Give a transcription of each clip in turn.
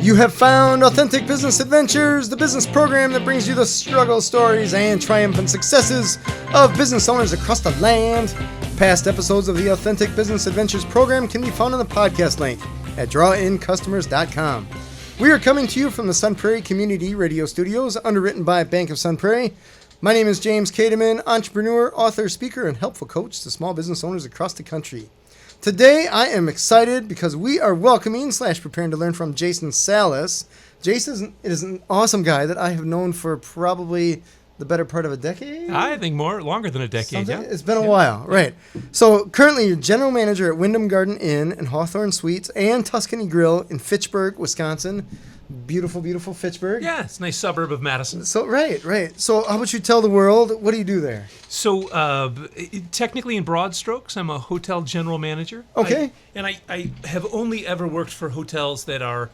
You have found Authentic Business Adventures, the business program that brings you the struggle stories and triumphant successes of business owners across the land. Past episodes of the Authentic Business Adventures program can be found on the podcast link at drawincustomers.com. We are coming to you from the Sun Prairie Community Radio Studios, underwritten by Bank of Sun Prairie. My name is James Kademan, entrepreneur, author, speaker, and helpful coach to small business owners across the country. Today, I am excited because we are welcoming / preparing to learn from Jason Salus. Jason is an awesome guy that I have known for probably the better part of a decade. I think longer than a decade. Something? Yeah. It's been a while, right. So currently you're general manager at Wyndham Garden Inn and Hawthorne Suites and Tuscany Grill in Fitchburg, Wisconsin. Beautiful, beautiful Fitchburg. Yeah, it's a nice suburb of Madison. So right. So how about you tell the world, what do you do there? So technically in broad strokes, I'm a hotel general manager. Okay. I have only ever worked for hotels that are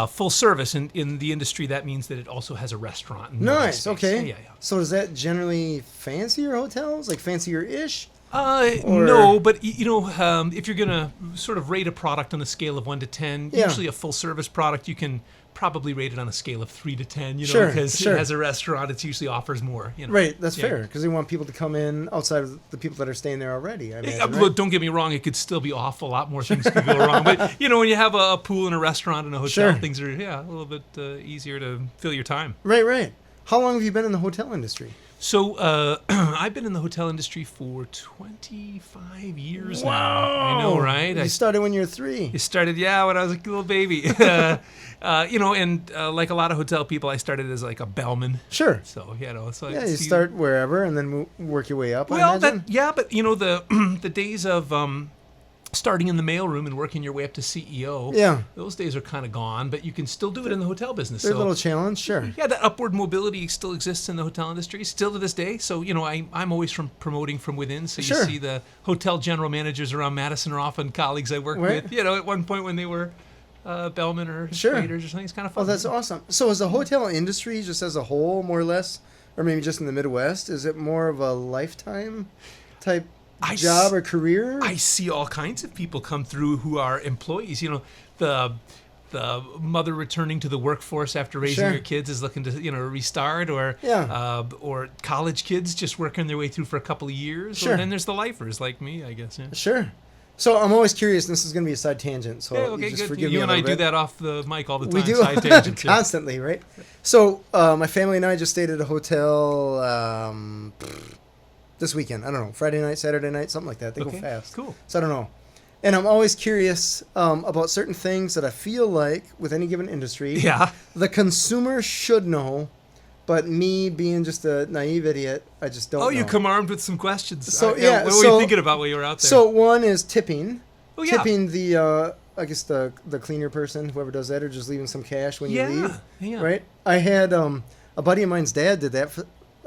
full service. In the industry, that means that it also has a restaurant. Nice, okay. Yeah. So is that generally fancier hotels, like fancier-ish? No, but if you're going to sort of rate a product on a scale of 1 to 10, usually a full service product, you can probably rate it on a scale of 3 to 10, because it has a restaurant, it usually offers more. Right, that's fair, because they want people to come in outside of the people that are staying there already. I imagine, Look, don't get me wrong, it could still be awful. A lot more things could go wrong. But, when you have a pool and a restaurant and a hotel, things are, a little bit easier to fill your time. Right. How long have you been in the hotel industry? So I've been in the hotel industry for 25 years now. I know, right? You started when you were 3. I started, when I was a little baby. And like a lot of hotel people, I started as like a bellman. Sure. So, you start wherever and then work your way up, well, I imagine. but the days of starting in the mailroom and working your way up to CEO, those days are kind of gone, but you can still do it in the hotel business. There's a little challenge, sure. Yeah, that upward mobility still exists in the hotel industry, still to this day. So, I'm always promoting from within. So you see the hotel general managers around Madison are often colleagues I work with, at one point when they were bellmen or waiters or something. It's kind of fun. Oh, that's awesome. So is the hotel industry, just as a whole, more or less, or maybe just in the Midwest, is it more of a lifetime type job or career? I see all kinds of people come through who are employees. The mother returning to the workforce after raising her kids is looking to restart, or college kids just working their way through for a couple of years. Or then there's the lifers like me, I guess. Yeah. Sure. So I'm always curious. This is going to be a side tangent. So okay, just good. forgive You me and I bit. do that off the mic all the time. We do side tangents, constantly, right? So my family and I just stayed at a hotel this weekend. I don't know, Friday night, Saturday night, something like that. They go fast. Cool. So I don't know. And I'm always curious about certain things that I feel like with any given industry, the consumer should know, but me being just a naive idiot, I just don't know. You come armed with some questions. So what were you thinking about when you were out there? So one is tipping. Oh, yeah. Tipping the, I guess the cleaner person, whoever does that, or just leaving some cash when you leave. Yeah. Right? I had a buddy of mine's dad did that.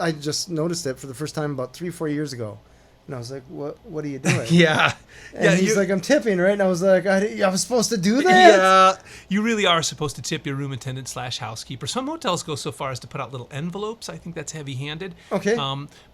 I just noticed it for the first time about 3-4 years ago. And I was like, what are you doing? And he's like, I'm tipping, right? And I was like, I was supposed to do that? Yeah, you really are supposed to tip your room attendant / housekeeper. Some hotels go so far as to put out little envelopes. I think that's heavy-handed. Okay.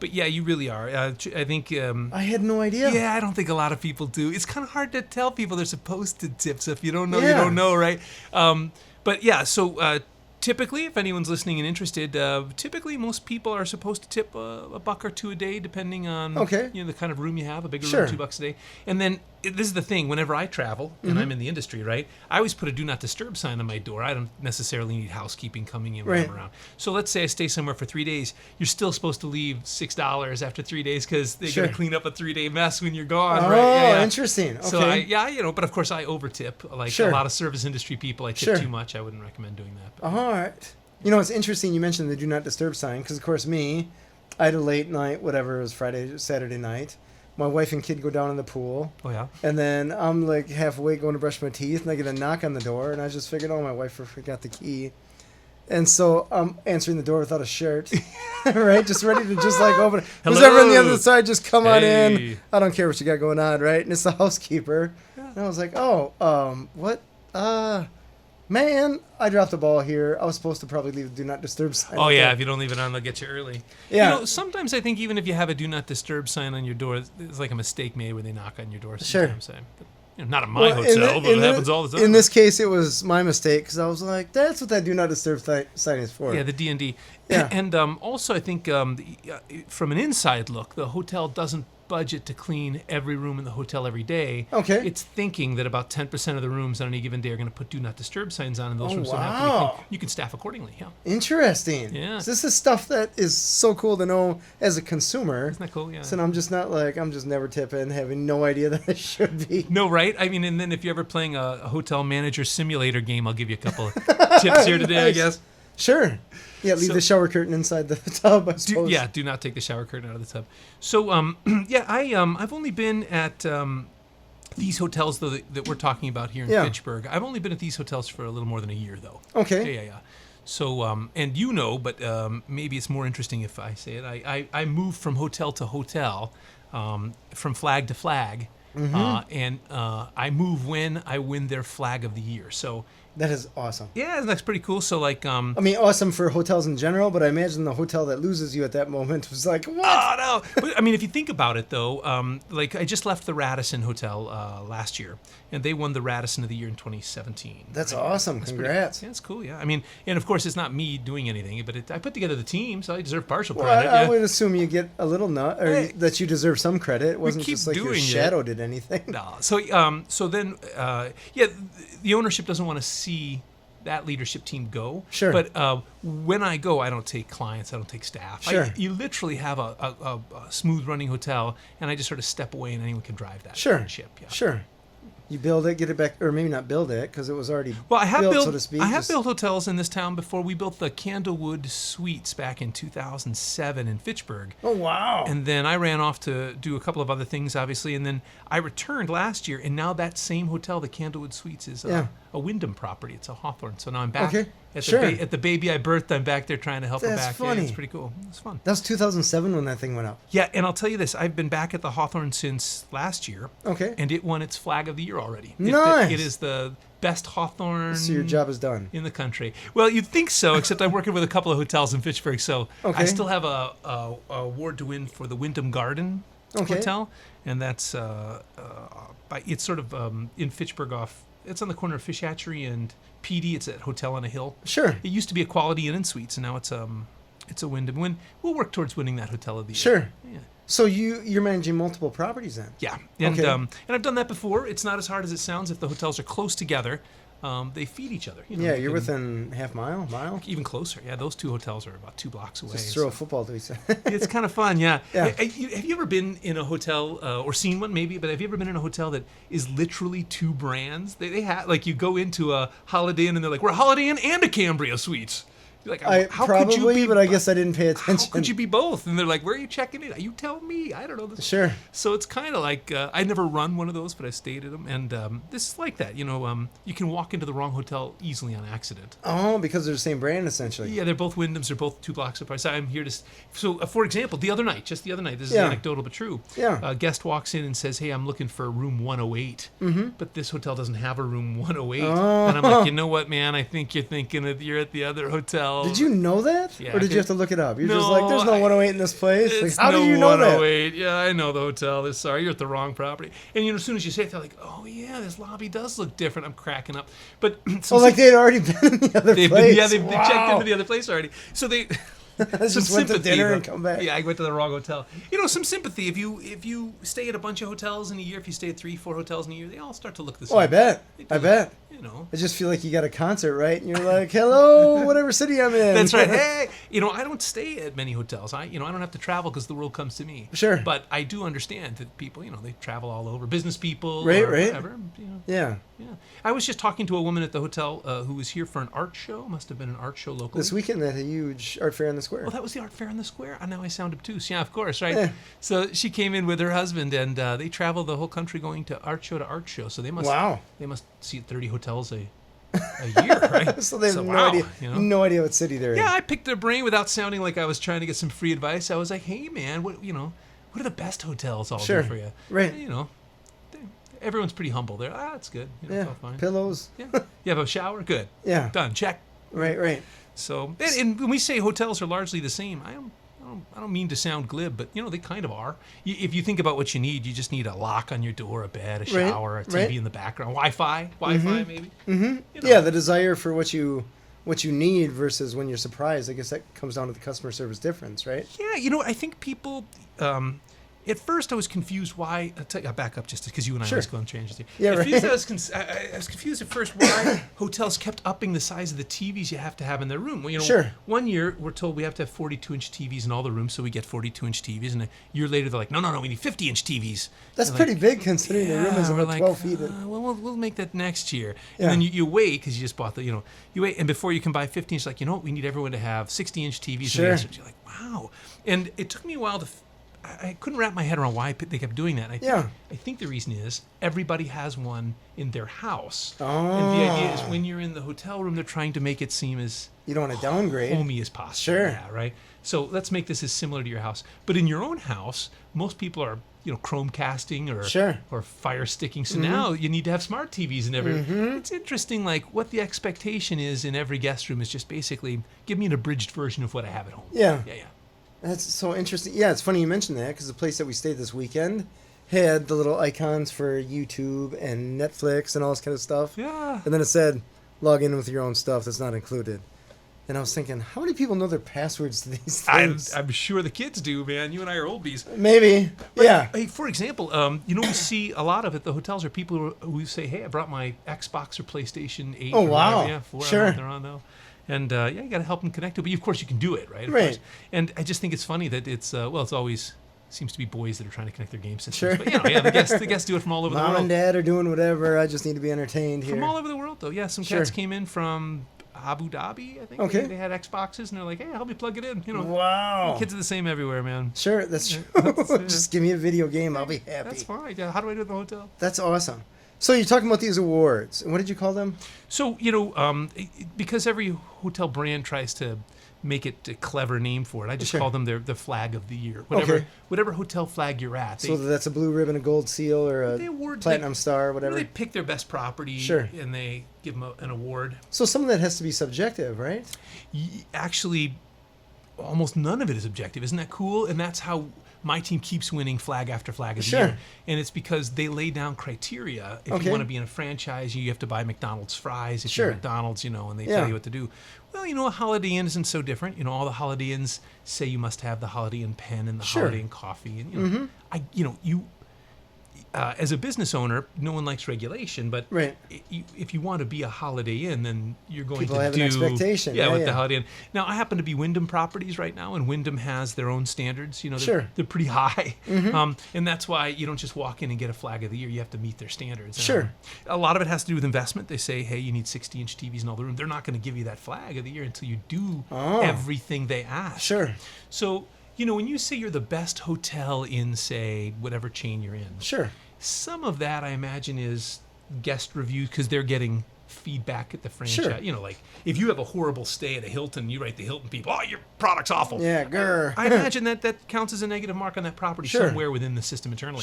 But yeah, you really are. I think... I had no idea. Yeah, I don't think a lot of people do. It's kind of hard to tell people they're supposed to tip, so if you don't know, you don't know, right? But yeah, so... typically, if anyone's listening and interested, typically most people are supposed to tip a buck or two a day, depending on the kind of room you have. A bigger room, $2 a day. And then this is the thing: whenever I travel and I'm in the industry, right, I always put a "Do Not Disturb" sign on my door. I don't necessarily need housekeeping coming in when I'm around. So let's say I stay somewhere for 3 days. You're still supposed to leave $6 after 3 days because they're going to clean up a 3-day mess when you're gone. Oh, right? Interesting. Okay. So but of course I overtip. Like a lot of service industry people, I tip too much. I wouldn't recommend doing that. All right. It's interesting you mentioned the "Do Not Disturb" sign because, of course, I had a late night, whatever, it was Friday, Saturday night. My wife and kid go down in the pool. Oh, yeah? And then I'm like half awake going to brush my teeth, and I get a knock on the door, and I just figured, my wife forgot the key. And so I'm answering the door without a shirt, right? Just ready to just like open it. Who's ever on the other side, just come on in. I don't care what you got going on, right? And it's the housekeeper. Yeah. And I was like, what? Man, I dropped the ball here. I was supposed to probably leave a "Do Not Disturb" sign. Oh, yeah. If you don't leave it on, they'll get you early. Yeah. Sometimes I think even if you have a "Do Not Disturb" sign on your door, it's like a mistake made when they knock on your door sometimes. Not at my hotel, but it happens all the time. In this case, it was my mistake because I was like, "That's what that do not disturb sign is for." Yeah, the D&D. Yeah. And also, I think from an inside look, the hotel doesn't budget to clean every room in the hotel every day. Okay. It's thinking that about 10% of the rooms on any given day are going to put do not disturb signs on, and those rooms don't have to be cleaned. You can staff accordingly. Yeah. Interesting. Yeah. So this is stuff that is so cool to know as a consumer. Isn't that cool? Yeah. So I'm just not like, I'm just never tipping, having no idea that I should be. No, right? I mean, and then if you're ever playing a hotel manager simulator game, I'll give you a couple of tips here today, I guess. Sure. Yeah, leave the shower curtain inside the tub, I suppose. Do not take the shower curtain out of the tub. So, I've only been at these hotels though that we're talking about here in Fitchburg. I've only been at these hotels for a little more than a year, though. Okay. Yeah. So, and but maybe it's more interesting if I say it. I moved from hotel to hotel, from flag to flag, and I move when I win their flag of the year. So. That is awesome. Yeah, that's pretty cool. So, like, I mean, awesome for hotels in general, but I imagine the hotel that loses you at that moment was like, what? Oh, no. But, I mean, if you think about it, though, like, I just left the Radisson Hotel last year, and they won the Radisson of the Year in 2017. That's awesome. Congrats. That's cool, yeah. I mean, and of course, it's not me doing anything, but I put together the team, so I deserve partial credit. I would assume you get a little nut, or that you deserve some credit. It wasn't just like your shadow did anything. No. So then, the ownership doesn't want to see that leadership team go. Sure. But when I go, I don't take clients. I don't take staff. Sure. You literally have a smooth running hotel, and I just sort of step away, and anyone can drive that ship. Yeah. Sure. You build it, get it back, or maybe not build it because it was already built, so to speak. I have built hotels in this town before. We built the Candlewood Suites back in 2007 in Fitchburg. Oh, wow. And then I ran off to do a couple of other things, obviously. And then I returned last year, and now that same hotel, the Candlewood Suites, is a Wyndham property. It's a Hawthorne. So now I'm back at the baby I birthed. I'm back there trying to help her back. That's funny. Yeah, it's pretty cool. It's fun. That was 2007 when that thing went up. Yeah, and I'll tell you this. I've been back at the Hawthorne since last year. Okay. And it won its flag of the year already. Nice. It is the best Hawthorne. So your job is done. In the country. Well, you'd think so, except I'm working with a couple of hotels in Fitchburg. So I still have a award to win for the Wyndham Garden Hotel. And that's, it's sort of in Fitchburg it's on the corner of Fish Hatchery and PD. It's a hotel on a hill. Sure. It used to be a Quality Inn and Suites, and now it's a Wyndham. We'll work towards winning that hotel of the year. Sure. Yeah. So you're managing multiple properties then? Yeah. And and I've done that before. It's not as hard as it sounds if the hotels are close together. They feed each other. You're within half mile? Even closer. Yeah, those two hotels are about 2 blocks away. Just throw a football to each other. It's kind of fun, yeah. Yeah. Have you ever been in a hotel, or seen one maybe, but have you ever been in a hotel that is literally two brands? They have, like, you go into a Holiday Inn and they're like, we're a Holiday Inn and a Cambria Suites. Like, how probably, could you be, but I guess I didn't pay attention. How could you be both? And they're like, where are you checking in? You tell me. I don't know this. Sure. So it's kind of like, I never run one of those, but I stayed at them. And this is like that. You can walk into the wrong hotel easily on accident. Oh, because they're the same brand, essentially. Yeah, they're both Wyndhams. They're both 2 blocks apart. So I'm here to... So, for example, just the other night, this is anecdotal but true. Yeah. A guest walks in and says, hey, I'm looking for room 108. Mm-hmm. But this hotel doesn't have a room 108. Oh. And I'm like, you know what, man? I think you're thinking you're at the other hotel. Did you know that? Yeah, or did you have to look it up? You're just like, there's no 108 in this place. Like, how no do you know 108. Yeah, I know the hotel. Sorry, you're at the wrong property. And as soon as you say it, they're like, oh yeah, this lobby does look different. I'm cracking up. But like they'd already been in the other place. They've checked into the other place already. So they just went to dinner and come back. Yeah, I went to the wrong hotel. Some sympathy. If you stay at a bunch of hotels in a year, if you stay at 3-4 hotels in a year, they all start to look the same. Oh, I bet. I just feel like you got a concert, right? And you're like, hello, whatever city I'm in. That's right. Hey, I don't stay at many hotels. I don't have to travel because the world comes to me. Sure. But I do understand that people, they travel all over. Business people, right. Whatever. Yeah. I was just talking to a woman at the hotel who was here for an art show. Must have been an art show locally. This weekend, they had a huge art fair in the square. Well, that was the art fair in the square. And now I sound obtuse. Yeah, of course, right? Yeah. So she came in with her husband, and they travel the whole country going to art show. So they must see 30 hotels a year, right? So they have no idea what city they're in. Yeah, I picked their brain without sounding like I was trying to get some free advice. I was like, hey, man, what are the best hotels all do for you? Right. Everyone's pretty humble there. It's good. It's all fine. Pillows. Yeah. You have a shower? Good. Yeah. Done. Check. Right. So, and when we say hotels are largely the same, I don't don't mean to sound glib, but they kind of are. If you think about what you need, you just need a lock on your door, a bed, a shower, a TV in the background, Wi-Fi maybe. Yeah, the desire for what you need versus when you're surprised. I guess that comes down to the customer service difference, right? Yeah, I think people. At first, I was confused why. I'll back up just because you and I always go on changes here. Yeah, right. I was confused at first why hotels kept upping the size of the TVs you have to have in their room. Well, one year we're told we have to have 42-inch TVs in all the rooms, so we get 42-inch TVs. And a year later, they're like, no, we need 50-inch TVs. That's pretty big considering the room is about 12 feet. Well, we'll make that next year. And then you wait because you just bought you wait, and before you can buy 50-inch, like, we need everyone to have 60-inch TVs. Sure. And you're like, wow. And it took me a while to. I couldn't wrap my head around why they kept doing that. I think the reason is everybody has one in their house. Oh. And the idea is when you're in the hotel room, they're trying to make it seem as you don't want to downgrade, homey as possible. Sure. Yeah, right. So let's make this as similar to your house. But in your own house, most people are Chromecasting or Fire Sticking. So now you need to have smart TVs in every. It's interesting, like what the expectation is in every guest room is just basically give me an abridged version of what I have at home. Yeah. Yeah. That's so interesting. Yeah, it's funny you mentioned that because the place that we stayed this weekend had the little icons for YouTube and Netflix and all this kind of stuff. Yeah. And then it said, log in with your own stuff that's not included. And I was thinking, how many people know their passwords to these things? I'm sure the kids do, man. You and I are old bees. Maybe. But, yeah. Hey, for example, we see a lot of it. The hotels are people who say, hey, I brought my Xbox or PlayStation 8. Oh, wow. Whatever. Yeah, 4. Sure. They're on now. And, you got to help them connect it. But, of course, you can do it, right? Right. And I just think it's funny that it's always seems to be boys that are trying to connect their game systems. Sure. But, the guests do it from all over the world. Mom and Dad are doing whatever. I just need to be entertained here. From all over the world, though. Yeah, some cats came in from Abu Dhabi, I think. Okay. They had Xboxes, and they're like, hey, help me plug it in. Wow. Kids are the same everywhere, man. Sure, that's true. Just give me a video game. I'll be happy. That's fine. Yeah, how do I do it in the hotel? That's awesome. So you're talking about these awards. What did you call them? So, because every hotel brand tries to make it a clever name for it, I just call them the flag of the year. Whatever hotel flag you're at. So that's a blue ribbon, a gold seal, or a platinum star, whatever. They pick their best property and they give them an award. So some of that has to be subjective, right? Actually, almost none of it is objective. Isn't that cool? And that's how my team keeps winning flag after flag of the year. And it's because they lay down criteria. If you want to be in a franchise, you have to buy McDonald's fries. If you're McDonald's, and they tell you what to do. Well, a Holiday Inn isn't so different. All the Holiday Inns say you must have the Holiday Inn pen and the Holiday Inn coffee. And, as a business owner, no one likes regulation, but if you want to be a Holiday Inn, then you're going People to have an expectation. with the Holiday Inn. Now, I happen to be Wyndham Properties right now, and Wyndham has their own standards. They're pretty high, and that's why you don't just walk in and get a flag of the year. You have to meet their standards. A lot of it has to do with investment. They say, hey, you need 60-inch TVs in all the room. They're not going to give you that flag of the year until you do everything they ask. So, when you say you're the best hotel in, say, whatever chain you're in, some of that, I imagine, is guest reviews because they're getting feedback at the franchise. Like if you have a horrible stay at a Hilton, you write the Hilton people, oh, your product's awful. Yeah, grr. I imagine that counts as a negative mark on that property somewhere within the system internally.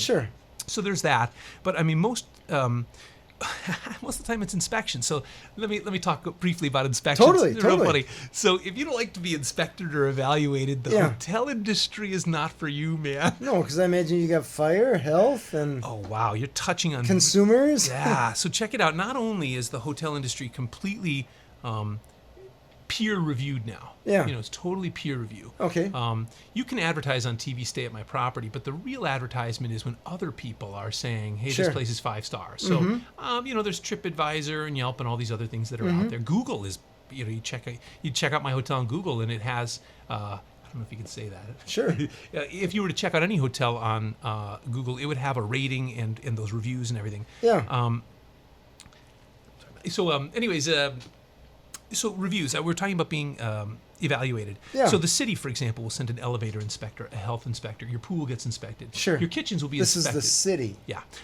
So there's that. But I mean, most of the time it's inspection. So let me talk briefly about inspections. Totally. Real funny. So if you don't like to be inspected or evaluated, the hotel industry is not for you, man. No, because I imagine you got fire, health, and oh wow, you're touching on consumers. Yeah. So check it out. Not only is the hotel industry completely peer reviewed now. It's totally peer review. Okay. You can advertise on TV, stay at my property, but the real advertisement is when other people are saying, hey, this place is 5 stars. So, there's TripAdvisor and Yelp and all these other things that are out there. Google is, you check out my hotel on Google and it has, I don't know if you can say that. If you were to check out any hotel on Google, it would have a rating and those reviews and everything. So reviews, we're talking about being evaluated. So the city, for example, will send an elevator inspector, a health inspector. Your pool gets inspected. Your kitchens will be inspected. This is the city.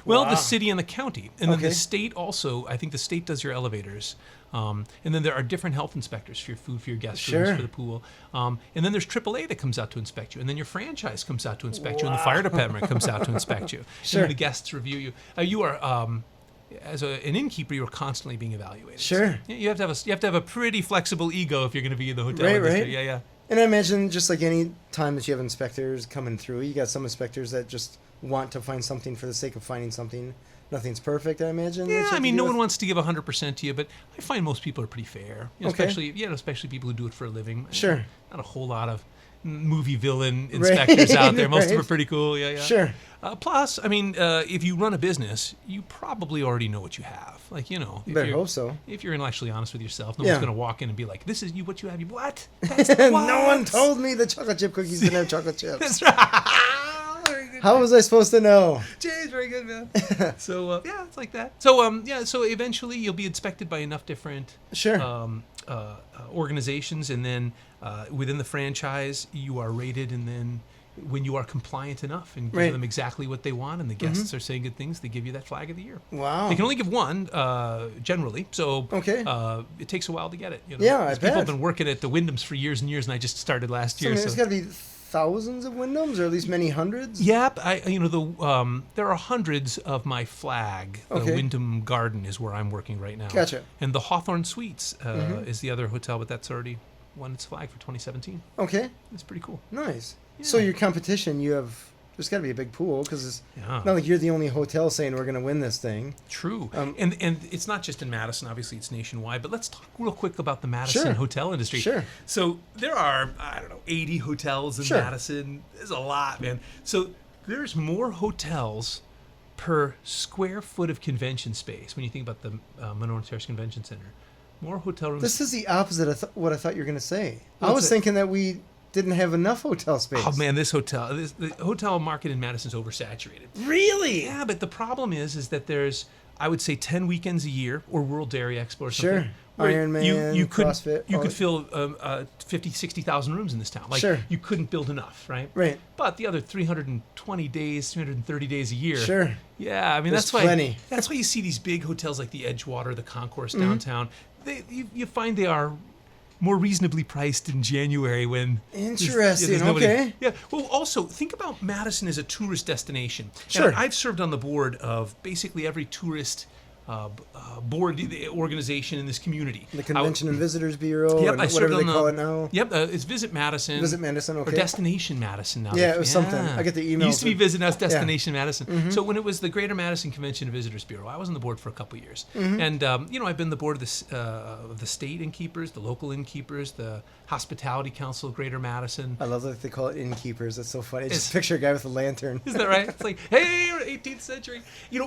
Well, the city and the county. And then the state also, I think the state does your elevators. And then there are different health inspectors for your food, for your guest rooms, for the pool. And then there's AAA that comes out to inspect you. And then your franchise comes out to inspect you. And the fire department comes out to inspect you. And then the guests review you. You are... as an innkeeper, you're constantly being evaluated. You have to have a pretty flexible ego if you're going to be in the hotel industry. And I imagine just like any time that you have inspectors coming through, you got some inspectors that just want to find something for the sake of finding something. Nothing's perfect, I imagine. Yeah, I mean, no one wants to give 100% to you, but I find most people are pretty fair. You know, Okay. especially people who do it for a living. Sure. Not a whole lot of movie villain inspectors out there. Most of them right. are pretty cool. Yeah, yeah. Sure. Plus, I mean, if you run a business, you probably already know what you have. Like, you know, Better hope so. If you're intellectually honest with yourself, no Yeah. one's going to walk in and be like, "This is what you have." You what? That's what? No one told me the chocolate chip cookies didn't have chocolate chips. That's right. Very good. How was I supposed to know? Jay's very good, man. So yeah, it's like that. So yeah, so eventually you'll be inspected by enough different Sure. organizations, and then within the franchise you are rated, and then when you are compliant enough and give Right. them exactly what they want, and the guests are saying good things, they give you that flag of the year. Wow. They can only give one generally, so Okay. it takes a while to get it. You know? Yeah, I These people bet. have been working at the Wyndhams for years and years, and I just started last So, I year. mean, there's got to be thousands of Wyndhams, or at least many hundreds. Yep, there are hundreds of my flag. The Okay. Wyndham Garden is where I'm working right now. Gotcha. And the Hawthorne Suites is the other hotel, but that's already won its flag for 2017. Okay. It's pretty cool. Nice. So Yeah. your competition, there's got to be a big pool, because it's Yeah. not like you're the only hotel saying we're going to win this thing. True. Um, And it's not just in Madison, obviously it's nationwide, but let's talk real quick about the Madison Sure. hotel industry. Sure. So there are, 80 hotels in Sure. Madison. There's a lot, man. So there's more hotels per square foot of convention space when you think about the Monona Terrace Convention Center. More hotel rooms. This is the opposite of what I thought you were going to say. I What's was it? thinking that we didn't have enough hotel space. Oh man, the hotel market in Madison is oversaturated. Really? Yeah, but the problem is that there's, I would say, 10 weekends a year, or World Dairy Expo or something. Sure. where Ironman, you could, CrossFit, You all could that. fill 50, 60,000 rooms in this town. Like, Sure. you couldn't build enough, right? Right. But the other 320 days, 330 days a year. Sure. Yeah, I mean, There's that's why. plenty. That's why you see these big hotels like the Edgewater, the Concourse Mm-hmm. downtown. You find they are more reasonably priced in January when Interesting, nobody. okay. Yeah. Well, also think about Madison as a tourist destination. Sure. And I've served on the board of basically every tourist board organization in this community. The Convention and Visitors Bureau, Yep, and I served whatever they on call the- it now. Yep, it's Visit Madison. Visit Madison, okay. Or Destination Madison now. Yeah, it was something. I get the It used to be emails. Visit Us Destination Madison. So when it was the Greater Madison Convention and Visitors Bureau, I was on the board for a couple of years. And, I've been the board of the state innkeepers, the local innkeepers, the Hospitality Council of Greater Madison. I love that they call it innkeepers. That's so funny. It's- Just picture a guy with a lantern. Isn't that right? It's like, hey, we're 18th century.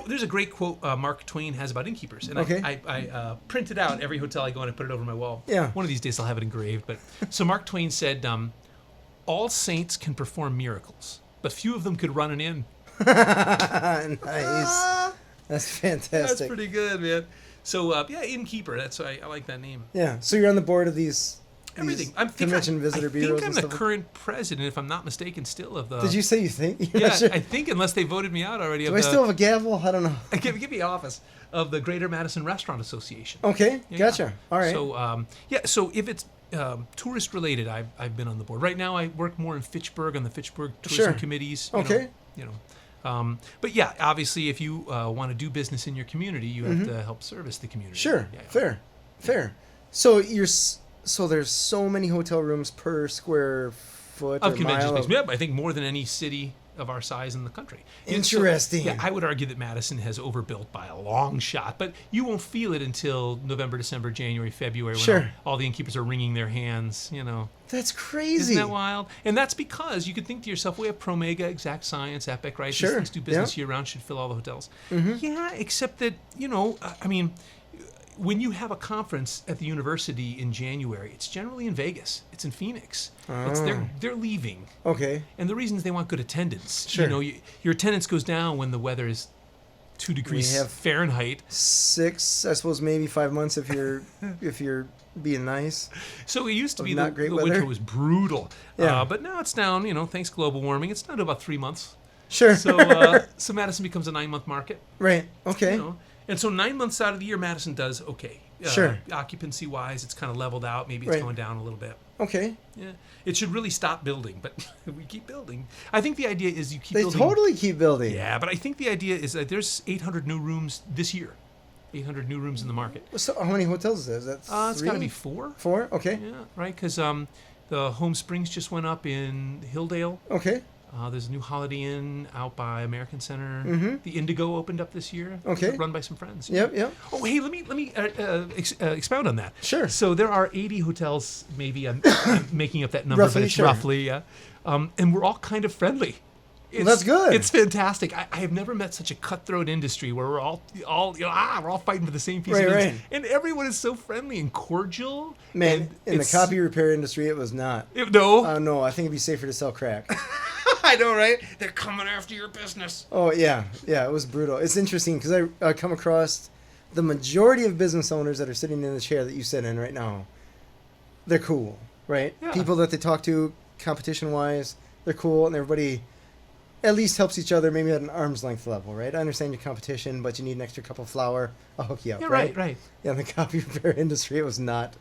There's a great quote Mark Twain has about innkeepers. And Okay. I printed out every hotel I go in and put it over my wall. Yeah. One of these days I'll have it engraved. But so Mark Twain said, all saints can perform miracles, but few of them could run an inn. Nice. That's fantastic. That's pretty good, man. So, innkeeper. That's why I like that name. Yeah. So you're on the board of these Everything. convention visitor I bureaus think I'm and the stuff. current president, if I'm not mistaken, still of the. Did you say you think? You're Yeah, not sure? I think unless they voted me out already. Do of I the, still have a gavel? I don't know. give me office of the Greater Madison Restaurant Association. Okay, Yeah. gotcha. All right. So so if it's tourist related, I've been on the board. Right now, I work more in Fitchburg on the Fitchburg tourism Sure. committees. Okay. But yeah, obviously, if you want to do business in your community, you have to help service the community. Sure. Yeah. Fair. So so there's so many hotel rooms per square foot Of or convention mile space. Yeah, I think more than any city of our size in the country. And so, Interesting. yeah, I would argue that Madison has overbuilt by a long shot, but you won't feel it until November, December, January, February, when Sure. all the innkeepers are wringing their hands. That's crazy. Isn't that wild? And that's because you could think to yourself, we have Promega, Exact Science, Epic, right? Sure. These things do business Yeah. year round, should fill all the hotels. Yeah, except that, when you have a conference at the university in January, it's generally in Vegas. It's in Phoenix. They're leaving. Okay. And the reason is they want good attendance. Sure. Your attendance goes down when the weather is 2 degrees have- Fahrenheit. 6, I suppose, maybe 5 months if you're being nice. So it used to be not the great winter weather. was brutal. Yeah. But now it's down, thanks global warming. It's down to about 3 months. Sure. So Madison becomes a 9-month market. Right. Okay. And so 9 months out of the year, Madison does okay. Sure. Occupancy-wise, it's kind of leveled out. Maybe it's Right. going down a little bit. Okay. Yeah. It should really stop building, but we keep building. I think the idea is you keep They building. totally keep building. Yeah, but I think the idea is that there's 800 new rooms this year. 800 new rooms in the market. So how many hotels is that? Is that It's got to 3? be 4. 4? Okay. Yeah, right. Because The Home Springs just went up in Hilldale. Okay. There's a new Holiday Inn out by American Center. Mm-hmm. The Indigo opened up this year. Okay. Run by some friends. Yep. Oh, hey, let me expound on that. Sure. So there are 80 hotels, maybe. I'm making up that number, Roughly, but it's sure. roughly, yeah. And we're all kind of friendly. That's good. It's fantastic. I have never met such a cutthroat industry where we're all we're all fighting for the same piece of business. Right. And everyone is so friendly and cordial. Man, in the copy repair industry, it was not. No. No, I think it'd be safer to sell crack. I know, right? They're coming after your business. Oh, yeah. Yeah, it was brutal. It's interesting because I come across the majority of business owners that are sitting in the chair that you sit in right now. They're cool, right? Yeah. People that they talk to, competition-wise, they're cool, and everybody at least helps each other, maybe at an arm's length level, right? I understand your competition, but you need an extra cup of flour. I'll hook you up, Yeah, right? right. Yeah, in the copy repair industry, it was not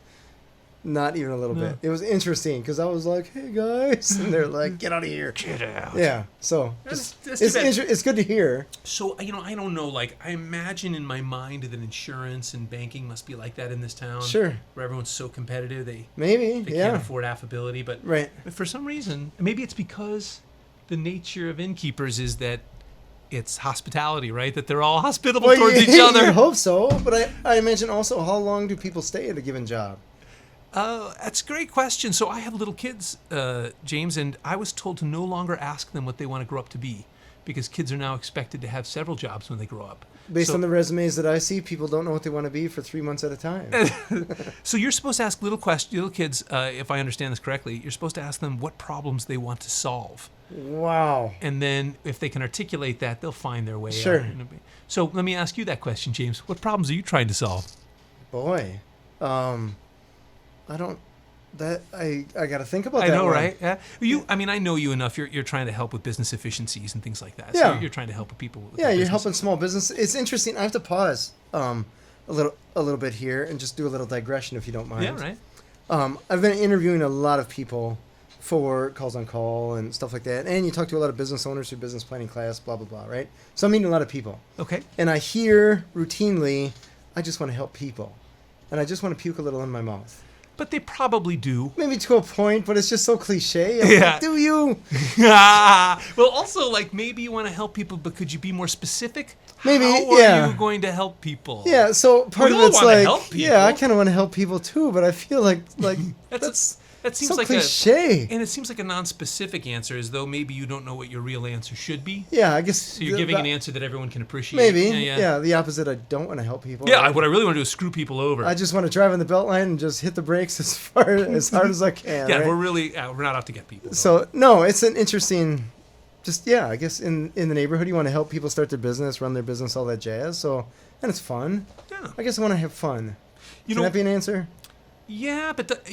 even a little bit. It was interesting because I was like, "Hey guys," and they're like, "Get out of here!" Get out. Yeah, so That's it's good to hear. So I don't know. Like, I imagine in my mind that insurance and banking must be like that in this town. Sure, where everyone's so competitive they maybe can't afford affability. But right. For some reason, maybe it's because the nature of innkeepers is that it's hospitality, right? That they're all hospitable towards each other. I hope so, but I imagine also how long do people stay at a given job? That's a great question. So I have little kids, James, and I was told to no longer ask them what they want to grow up to be because kids are now expected to have several jobs when they grow up. Based on the resumes that I see, people don't know what they want to be for 3 months at a time. So you're supposed to ask little kids, if I understand this correctly, you're supposed to ask them what problems they want to solve. Wow. And then if they can articulate that, they'll find their way Sure. out. So let me ask you that question, James. What problems are you trying to solve? Boy, I don't. I got to think about that. I know, one. right? Yeah. I know you enough. You're trying to help with business efficiencies and things like that. Yeah. So you're trying to help with people. With Yeah, their you're business. helping small business. It's interesting. I have to pause a little bit here and just do a little digression if you don't mind. Yeah, right. I've been interviewing a lot of people for Calls on Call and stuff like that, and you talk to a lot of business owners through business planning class, blah blah blah, right? So I'm meeting a lot of people. Okay. And I hear routinely, I just want to help people, and I just want to puke a little in my mouth. But they probably do. Maybe to a point, but it's just so cliche. Yeah. Like, do you? Well, also, maybe you want to help people, but could you be more specific? Maybe, How yeah. are you going to help people? Yeah, so part We of all it's wanna like, help people. yeah, I kind of want to help people too, but I feel like That seems so like cliche. and it seems like a non-specific answer, as though maybe you don't know what your real answer should be. Yeah, I guess. So you're giving an answer that everyone can appreciate. Maybe. Yeah. Yeah, the opposite. I don't want to help people. Yeah, what I really want to do is screw people over. I just want to drive on the belt line and just hit the brakes as hard as I can. Yeah, right? we're not out to get people. So no, it's an interesting. I guess in the neighborhood you want to help people start their business, run their business, all that jazz. So and it's fun. Yeah. I guess I want to have fun. You Can know, that be an answer? Yeah, but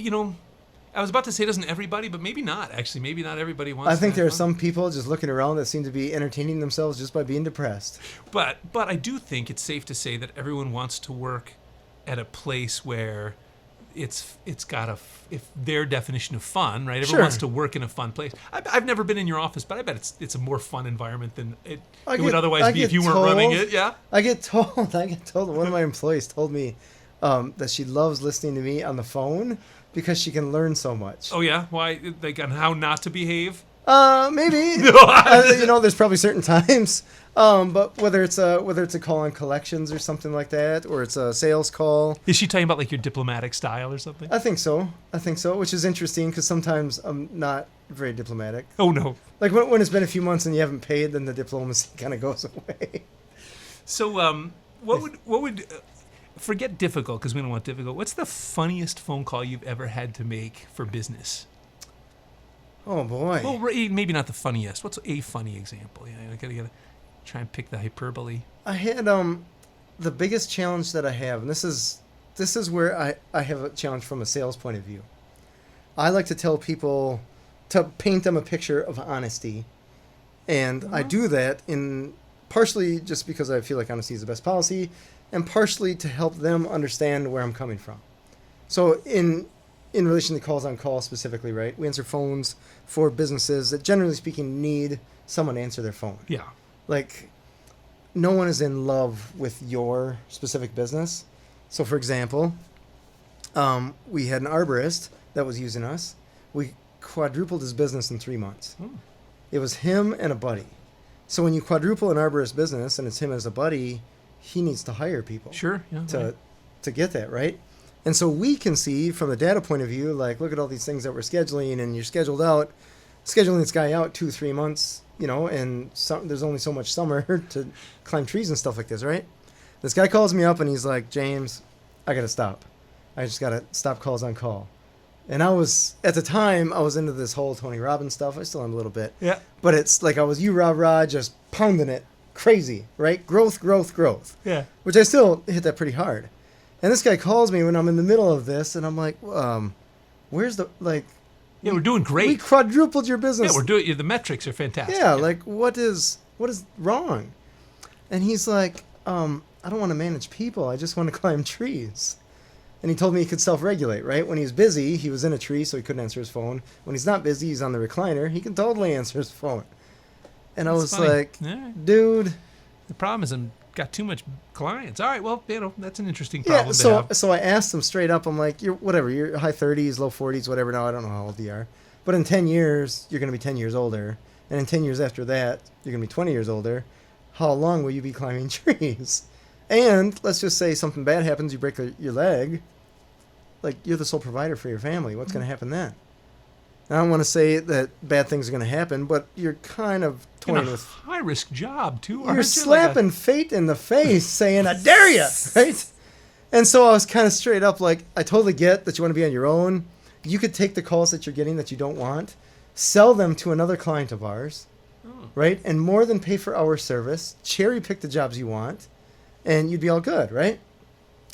I was about to say doesn't everybody, but maybe not. Actually, maybe not everybody wants. I think to there are have fun. some people just looking around that seem to be entertaining themselves just by being depressed. But I do think it's safe to say that everyone wants to work at a place where it's got if their definition of fun, right? Everyone Sure. wants to work in a fun place. I've never been in your office, but I bet it's a more fun environment than it would otherwise be if you weren't running it. Yeah. I get told. One of my employees told me that she loves listening to me on the phone because she can learn so much. Oh yeah. Why? Like on how not to behave. Maybe. There's probably certain times. But whether it's a call on collections or something like that, or it's a sales call. Is she talking about like your diplomatic style or something? I think so, which is interesting because sometimes I'm not very diplomatic. Oh no. Like when it's been a few months and you haven't paid, then the diplomacy kind of goes away. So, what would forget difficult because we don't want difficult. What's the funniest phone call you've ever had to make for business? Oh boy. Well, maybe not the funniest. What's a funny example? Yeah, I gotta try and pick the hyperbole. I had the biggest challenge that I have, and this is where I have a challenge from a sales point of view. I like to tell people to paint them a picture of honesty, and I do that in partially just because I feel like honesty is the best policy, and partially to help them understand where I'm coming from. So in relation to calls on call specifically, right? We answer phones for businesses that generally speaking need someone to answer their phone. Yeah. Like, no one is in love with your specific business. So, for example, we had an arborist that was using us. we quadrupled his business in 3 months. Oh. It was him and a buddy. So when you quadruple an arborist business and it's him as a buddy, he needs to hire people. Sure. Yeah. To get that, right? And so we can see from the data point of view, like, look at all these things that we're scheduling, and you're scheduling this guy out 2-3 months, and there's only so much summer to climb trees and stuff like this, right? This guy calls me up and he's like, James, I got to stop. I just got to stop calls on call. And at the time, I was into this whole Tony Robbins stuff. I still am a little bit. Yeah. But it's like I was rah, just pounding it crazy, right? Growth. Yeah. Which I still hit that pretty hard. And this guy calls me when I'm in the middle of this, and I'm like, where's the, like... Yeah, we're doing great. We quadrupled your business. Yeah, we're doing... The metrics are fantastic. Yeah, like, what is wrong? And he's like, I don't want to manage people. I just want to climb trees. And he told me he could self-regulate, right? When he's busy, he was in a tree, so he couldn't answer his phone. When he's not busy, he's on the recliner. He can totally answer his phone. And I was like, dude... The problem is I'm got too much clients. All right, well, that's an interesting problem to have. So I asked him straight up, I'm like, you're high 30s, low 40s, whatever. Now I don't know how old you are. But in 10 years, you're going to be 10 years older. And in 10 years after that, you're going to be 20 years older. How long will you be climbing trees? And let's just say something bad happens, you break your leg. Like, you're the sole provider for your family. What's going to happen then? I don't want to say that bad things are going to happen, but you're kind of toying with... high-risk job, too, aren't You're you? slapping fate in the face saying, I dare you, right? And so I was kind of straight up like, I totally get that you want to be on your own. You could take the calls that you're getting that you don't want, sell them to another client of ours, right? And more than pay for our service, cherry pick the jobs you want, and you'd be all good, right?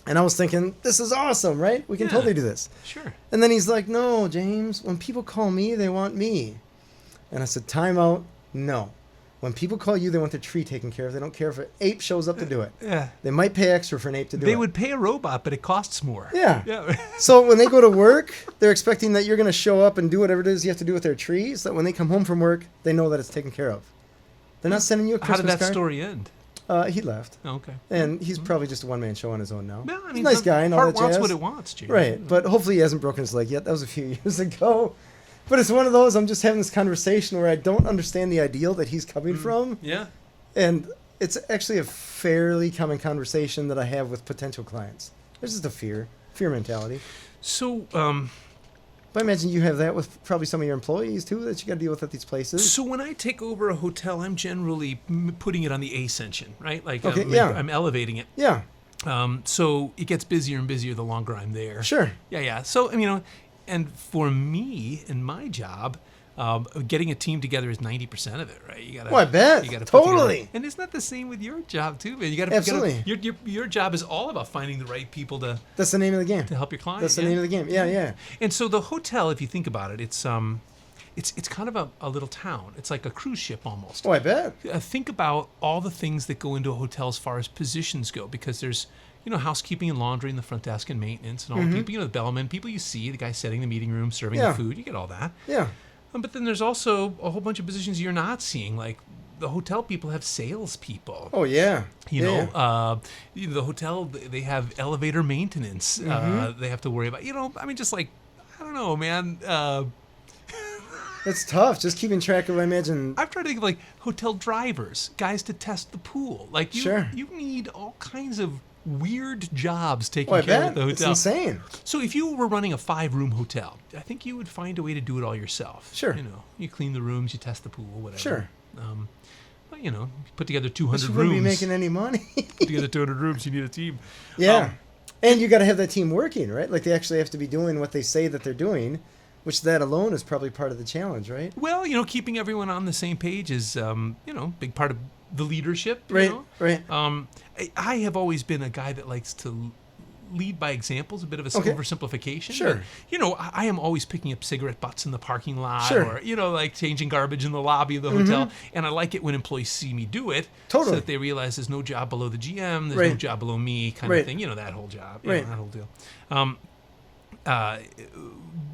And I was thinking, this is awesome, right? We can totally do this. Sure. And then he's like, no, James, when people call me, they want me. And I said, time out. No. When people call you, they want their tree taken care of. They don't care if an ape shows up to do it. Yeah. They might pay extra for an ape to do it. They would pay a robot, but it costs more. Yeah. Yeah. So when they go to work, they're expecting that you're going to show up and do whatever it is you have to do with their trees, so that when they come home from work, they know that it's taken care of. They're not sending you a Christmas card. How did that story end? He left. Oh, okay. And he's probably just a one-man show on his own now. Well, I mean, he's a nice guy and all that jazz. Heart wants what it wants, Jay. Right, but hopefully he hasn't broken his leg yet. That was a few years ago. But it's one of those, I'm just having this conversation where I don't understand the ideal that he's coming from. Yeah. And it's actually a fairly common conversation that I have with potential clients. There's just a fear mentality. So, But I imagine you have that with probably some of your employees, too, that you got to deal with at these places. So when I take over a hotel, I'm generally putting it on the ascension, right? Like, Okay, I'm elevating it. Yeah. So it gets busier and busier the longer I'm there. Sure. Yeah. So, and for me and my job, getting a team together is 90% of it, right? You gotta. Oh, I bet. You gotta Totally. And isn't that the same with your job too, man? Absolutely. Your job is all about finding the right people to That's the name of the game. help your client. That's the name of the game. Yeah. And so the hotel, if you think about it, it's kind of a little town. It's like a cruise ship almost. Oh, I bet. Think about all the things that go into a hotel as far as positions go, because there's housekeeping and laundry in the front desk and maintenance and all the people, the bellman, people you see, the guy setting the meeting room, serving the food, you get all that. Yeah. But then there's also a whole bunch of positions you're not seeing, like the hotel people have salespeople. Oh, yeah. The hotel, they have elevator maintenance. They have to worry about, just like, I don't know, man. It's tough, just keeping track of, I imagine. I've tried to think of like hotel drivers, guys to test the pool. Like you need all kinds of weird jobs taking care of the hotel. It's insane. So if you were running a 5-room hotel, I think you would find a way to do it all yourself. Sure. You clean the rooms, you test the pool, whatever. Sure. But put together 200 you rooms. wouldn't be making any money. Put together 200 rooms, you need a team. Yeah. And you got to have that team working, right? Like they actually have to be doing what they say that they're doing, which that alone is probably part of the challenge, right? Well, keeping everyone on the same page is, big part of the leadership. Right. I have always been a guy that likes to lead by examples, a bit of a oversimplification. Sure. But, I am always picking up cigarette butts in the parking lot, Sure. or like changing garbage in the lobby of the hotel. And I like it when employees see me do it, Totally. so that they realize there's no job below the GM, there's no job below me, kind of thing. That whole job, that whole deal.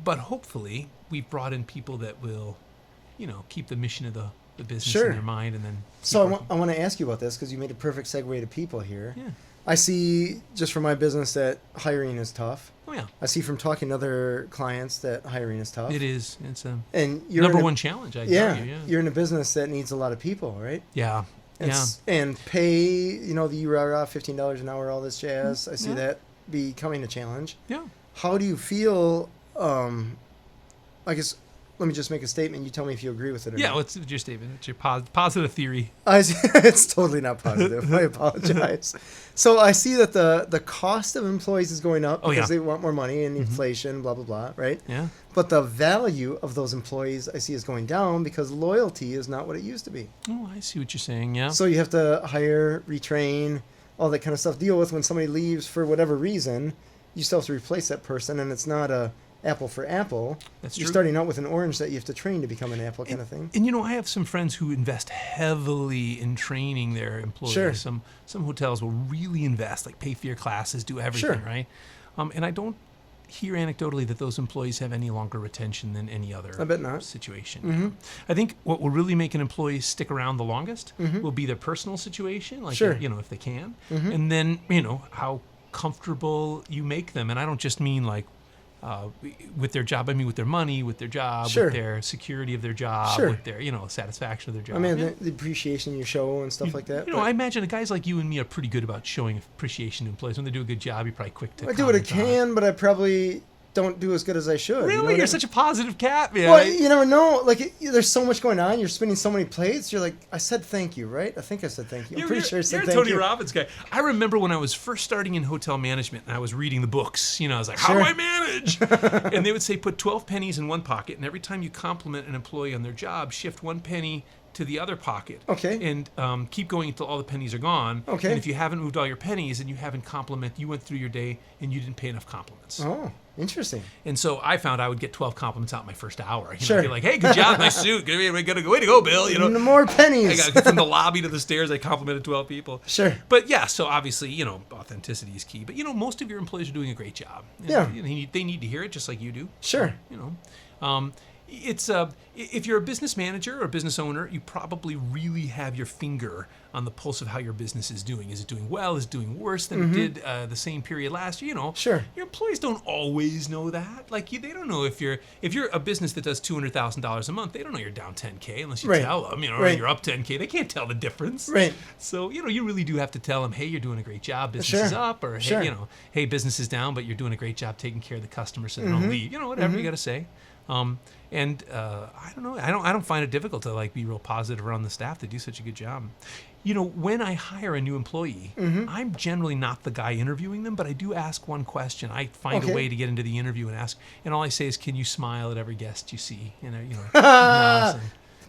But hopefully, we've brought in people that will, keep the mission of the business in their mind, and then. So I want to ask you about this because you made a perfect segue to people here. Yeah. I see just from my business that hiring is tough. Oh Oh, yeah. I see from talking to other clients that hiring is tough. It is. It's a and you're number one challenge, I'd argue. Yeah. You're in a business that needs a lot of people, right? Yeah. And pay, the URA, $15 an hour, all this jazz. I see that becoming a challenge. Yeah. How do you feel, I guess, let me just make a statement. You tell me if you agree with it or not. Yeah, what's your statement? It's your positive theory. It's totally not positive. I apologize. So I see that the cost of employees is going up because they want more money and inflation, blah, blah, blah, right? Yeah. But the value of those employees I see is going down because loyalty is not what it used to be. Oh, I see what you're saying, yeah. So you have to hire, retrain, all that kind of stuff. Deal with when somebody leaves for whatever reason, you still have to replace that person, and it's not a apple for apple. That's You're true. starting out with an orange that you have to train to become an apple kind of thing. And I have some friends who invest heavily in training their employees. Sure. Some hotels will really invest, like pay for your classes, do everything, Sure. right? And I don't hear anecdotally that those employees have any longer retention than any other I bet not. situation. Mm-hmm. I think what will really make an employee stick around the longest will be their personal situation, like Sure. if they can, Mm-hmm. and then how comfortable you make them. And I don't just mean like with their job. I mean with their money, with their job, Sure. with their security of their job, Sure. with their satisfaction of their job. I mean, Yeah. the appreciation you show and stuff like that. You know, I imagine guys like you and me are pretty good about showing appreciation to employees. When they do a good job, you're probably quick to I do what I comment on it. can, but I probably don't do as good as I should. Really? You're such a positive cat, man. Well, you never know. Like, there's so much going on. You're spinning so many plates. You're like, I said thank you, right? I think I said thank you. I'm pretty sure I said you're a thank Tony you. Robbins guy. I remember when I was first starting in hotel management and I was reading the books. I was like, how do Sure. I manage? And they would say put 12 pennies in one pocket, and every time you compliment an employee on their job, shift 1 penny to the other pocket. Okay. And keep going until all the pennies are gone. Okay. And if you haven't moved all your pennies and you haven't complimented, you went through your day and you didn't pay enough compliments. Oh, interesting. And so I found I would get 12 compliments out in my first hour. Sure. I'd be like, hey, good job, nice suit. Way to go, Bill. No more pennies. I got from the lobby to the stairs. I complimented 12 people. Sure. But yeah, so obviously, authenticity is key. But most of your employees are doing a great job. Yeah. They need to hear it just like you do. Sure. It's if you're a business manager or a business owner, you probably really have your finger on the pulse of how your business is doing. Is it doing well? Is it doing worse than it did the same period last year? Sure. Your employees don't always know that. Like they don't know if you're a business that does $200,000 a month. They don't know you're down 10K unless you Right. tell them. Or Right. you're up 10K. They can't tell the difference. Right. So you really do have to tell them, hey, you're doing a great job. Business is Sure. up, or hey, Sure. hey, business is down, but you're doing a great job taking care of the customer, so they don't leave. Whatever you got to say. I don't know. I don't find it difficult to be real positive around the staff. They do such a good job. When I hire a new employee, I'm generally not the guy interviewing them, but I do ask one question. I find a way to get into the interview and ask, and all I say is, "Can you smile at every guest you see?"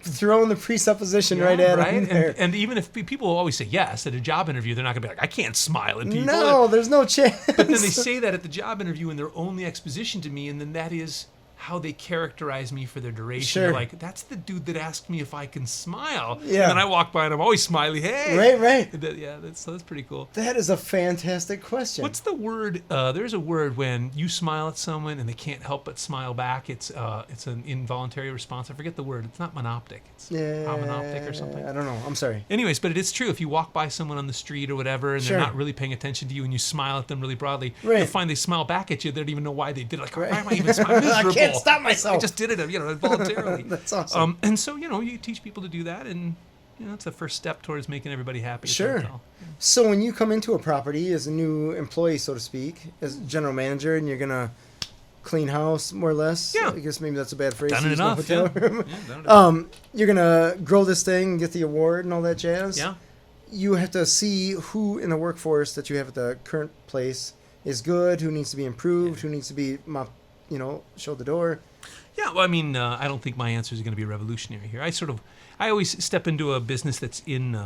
Throwing the presupposition right at them there. And even if people always say yes at a job interview, they're not going to be like, "I can't smile at people." No, there's no chance. But then they say that at the job interview in their only exposition to me, and then that is how they characterize me for their duration. Sure. They're like, that's the dude that asked me if I can smile. Yeah. And then I walk by and I'm always smiley. Hey. Right. That's pretty cool. That is a fantastic question. What's the word? There's a word when you smile at someone and they can't help but smile back. It's an involuntary response. I forget the word. It's not monoptic. It's homonoptic or something. I don't know. I'm sorry. Anyways, but it is true. If you walk by someone on the street or whatever and Sure. they're not really paying attention to you and you smile at them really broadly, Right. you'll find they smile back at you. They don't even know why they did it. Like, Right. why am I even smiling? I Miserable. can't stop myself. I just did it, involuntarily. That's awesome. And so, you teach people to do that, and it's the first step towards making everybody happy. Sure. So when you come into a property as a new employee, so to speak, as general manager, and you're gonna clean house more or less. Yeah. I guess maybe that's a bad phrase. Done to it use in a enough. hotel Yeah. room. Yeah, done it enough. You're gonna grow this thing and get the award and all that jazz. Yeah. You have to see who in the workforce that you have at the current place is good, who needs to be improved, who needs to be showed the door. Yeah, well, I mean, I don't think my answer is going to be revolutionary here. I always step into a business that's in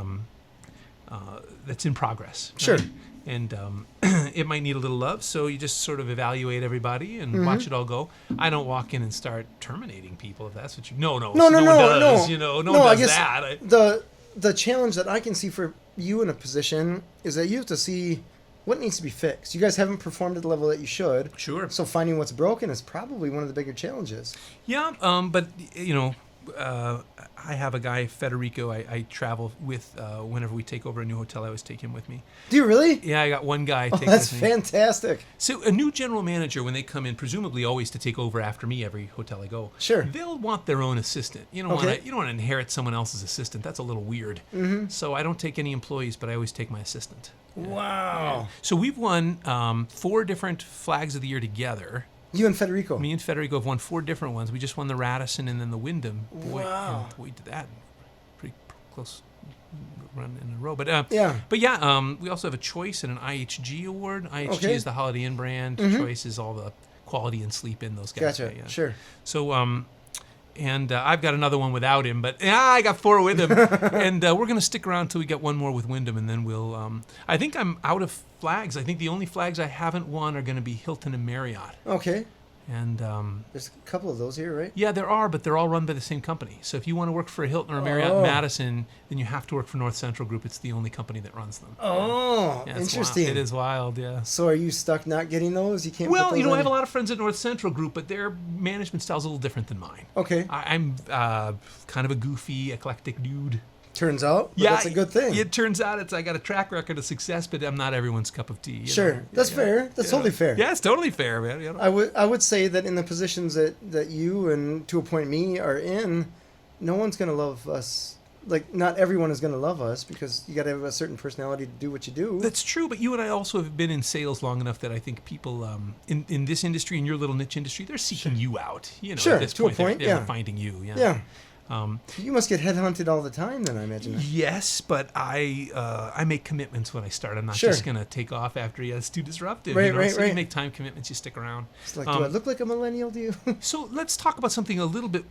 progress. Right? Sure. And it might need a little love, so you just sort of evaluate everybody and watch it all go. I don't walk in and start terminating people if that's what you. No. No. No one does I guess that. The challenge that I can see for you in a position is that you have to see what needs to be fixed. You guys haven't performed at the level that you should. Sure. So finding what's broken is probably one of the bigger challenges. Yeah, but I have a guy, Federico, I travel with whenever we take over a new hotel. I always take him with me. Do you really? Yeah, I got one guy I Oh, take that's with me. fantastic. So a new general manager, when they come in, presumably always to take over after me every hotel I go, Sure. they'll want their own assistant. You don't want to inherit someone else's assistant. That's a little weird. Mm-hmm. So I don't take any employees, but I always take my assistant. Wow. Yeah. So we've won 4 different Flags of the Year together. You and Federico. Me and Federico have won 4 different ones. We just won the Radisson and then the Wyndham. Wow. And we did that pretty close run in a row. But we also have a Choice and an IHG award. IHG is the Holiday Inn brand. Mm-hmm. Choice is all the quality and sleep in those guys. Gotcha. Yeah. Sure. So and I've got another one without him, but I got 4 with him. And we're going to stick around until we get one more with Wyndham, and then we'll... I think I'm out of flags. I think the only flags I haven't won are going to be Hilton and Marriott. Okay. And there's a couple of those here, right? Yeah, there are, but they're all run by the same company. So if you want to work for a Hilton or a Marriott Madison, then you have to work for North Central Group. It's the only company that runs them. Oh, yeah, interesting. Wild. It is wild, yeah. So are you stuck not getting those? You can't. Well, I have a lot of friends at North Central Group, but their management style is a little different than mine. Okay. I'm kind of a goofy, eclectic dude. Turns out, but that's a good thing. It turns out I got a track record of success, but I'm not everyone's cup of tea. Sure, that's fair. That's totally fair. Yeah, it's totally fair, man. You know? I would say that in the positions that you and to a point me are in, no one's gonna love us. Like, not everyone is gonna love us because you got to have a certain personality to do what you do. That's true, but you and I also have been in sales long enough that I think people in this industry, in your little niche industry, they're seeking you out. You know, at this to a point, they're finding you. Yeah. You must get headhunted all the time, then, I imagine. Yes, but I make commitments when I start. I'm not just going to take off after it's too disruptive. Right. So you make time commitments, you stick around. It's like, do I look like a millennial to you? So let's talk about something a little bit...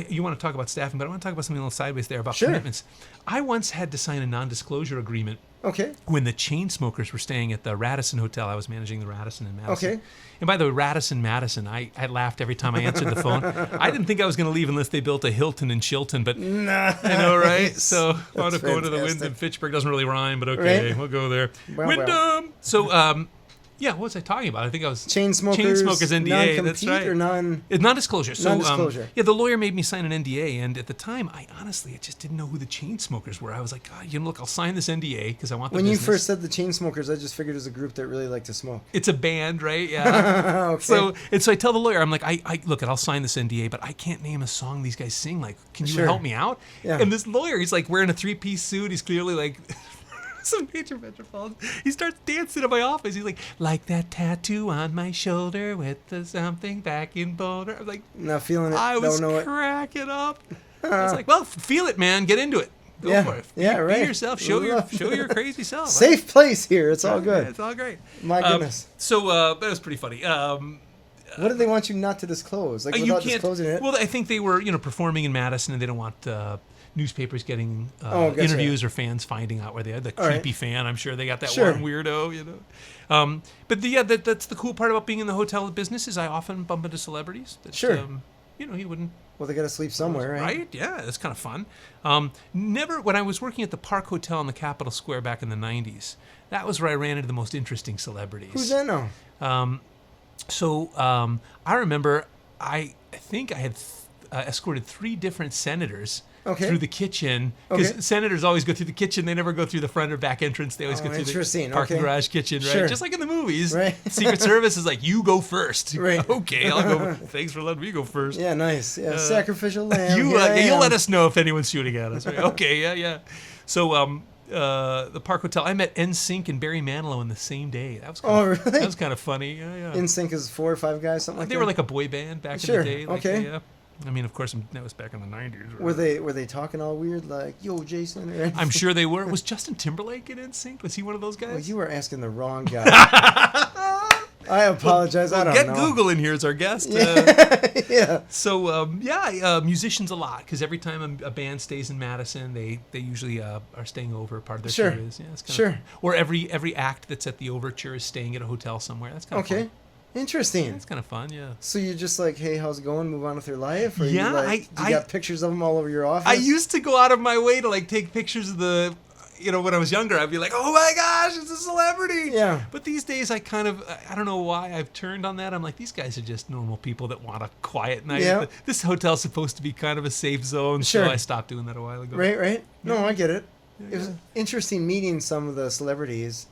you want to talk about staffing, but I want to talk about something a little sideways there about commitments. I once had to sign a non-disclosure agreement. Okay. When the chain smokers were staying at the Radisson Hotel. I was managing the Radisson in Madison. Okay. And by the way, Radisson, Madison, I laughed every time I answered the phone. I didn't think I was going to leave unless they built a Hilton in Chilton, but nice. I know, right? So I want to go to the fantastic. Wyndham. Fitchburg doesn't really rhyme, but okay, we'll go there. Wyndham! Well. So, what was I talking about? I think I was... Chain smokers NDA, non-compete that's right. Or non-disclosure. So, non-disclosure. the lawyer made me sign an NDA, and at the time, I just didn't know who the chain smokers were. I was like, look, I'll sign this NDA because I want the When business. you first said the chain smokers, I just figured it was a group that really liked to smoke. It's a band, right? Yeah. Okay. So I tell the lawyer, I'm like, look, I'll sign this NDA, but I can't name a song these guys sing. Like, can you help me out? Yeah. And this lawyer, he's like wearing a 3-piece suit. He's clearly like some major metropolitan. He starts dancing in my office. He's like that tattoo on my shoulder with the something back in Boulder. I'm like, not feeling it. I was don't know cracking up. I was like, well, feel it, man. Get into it. Go for it. Be yourself. Show your crazy self. Safe place here. It's all good. It's all great. My goodness. That was pretty funny. What did they want you not to disclose? Like, without disclosing it? Well, I think they were, performing in Madison, and they don't want newspapers getting gotcha. interviews or fans finding out where they are. The creepy fan, I'm sure they got that one weirdo, But that's the cool part about being in the hotel business is I often bump into celebrities. That, he wouldn't. Well, they got to sleep somewhere, right? Right? Yeah, it's kind of fun. When I was working at the Park Hotel in the Capitol Square back in the 90s, that was where I ran into the most interesting celebrities. Who's that now? I remember, I think I had escorted 3 different senators through the kitchen. Because senators always go through the kitchen. They never go through the front or back entrance. They always go through the parking garage kitchen, right? Sure. Just like in the movies. Right. Secret Service is like, you go first. Right. Okay, I'll go. Thanks for letting me go first. Yeah, nice. Yeah, sacrificial lamb. You'll let us know if anyone's shooting at us. Right? Okay, yeah. So, the Park Hotel. I met NSYNC and Barry Manilow in the same day. That was really? That was kind of funny. Yeah. NSYNC is 4 or 5 guys, something like that. They were like a boy band back in the day. Like, yeah. I mean, of course, that was back in the 90s. Were they talking all weird, like, yo, Jason? Or I'm sure they were. Was Justin Timberlake in NSYNC? Was he one of those guys? Well, you were asking the wrong guy. I apologize. I don't know. Get Google in here as our guest. Yeah. So, musicians a lot, because every time a band stays in Madison, they usually are staying over. Part of their tour is. Yeah, it's kind of fun. Or every act that's at the Overture is staying at a hotel somewhere. That's kind of fun. Interesting. That's kind of fun, yeah. So you're just like, hey, how's it going? Move on with your life? Or yeah, you got pictures of them all over your office? I used to go out of my way to take pictures of when I was younger, I'd be like, oh my gosh, it's a celebrity. Yeah. But these days, I don't know why I've turned on that. I'm like, these guys are just normal people that want a quiet night. Yeah. This hotel's supposed to be kind of a safe zone. Sure. So I stopped doing that a while ago. Right. No, Yeah. I get it. Yeah. It was interesting meeting some of the celebrities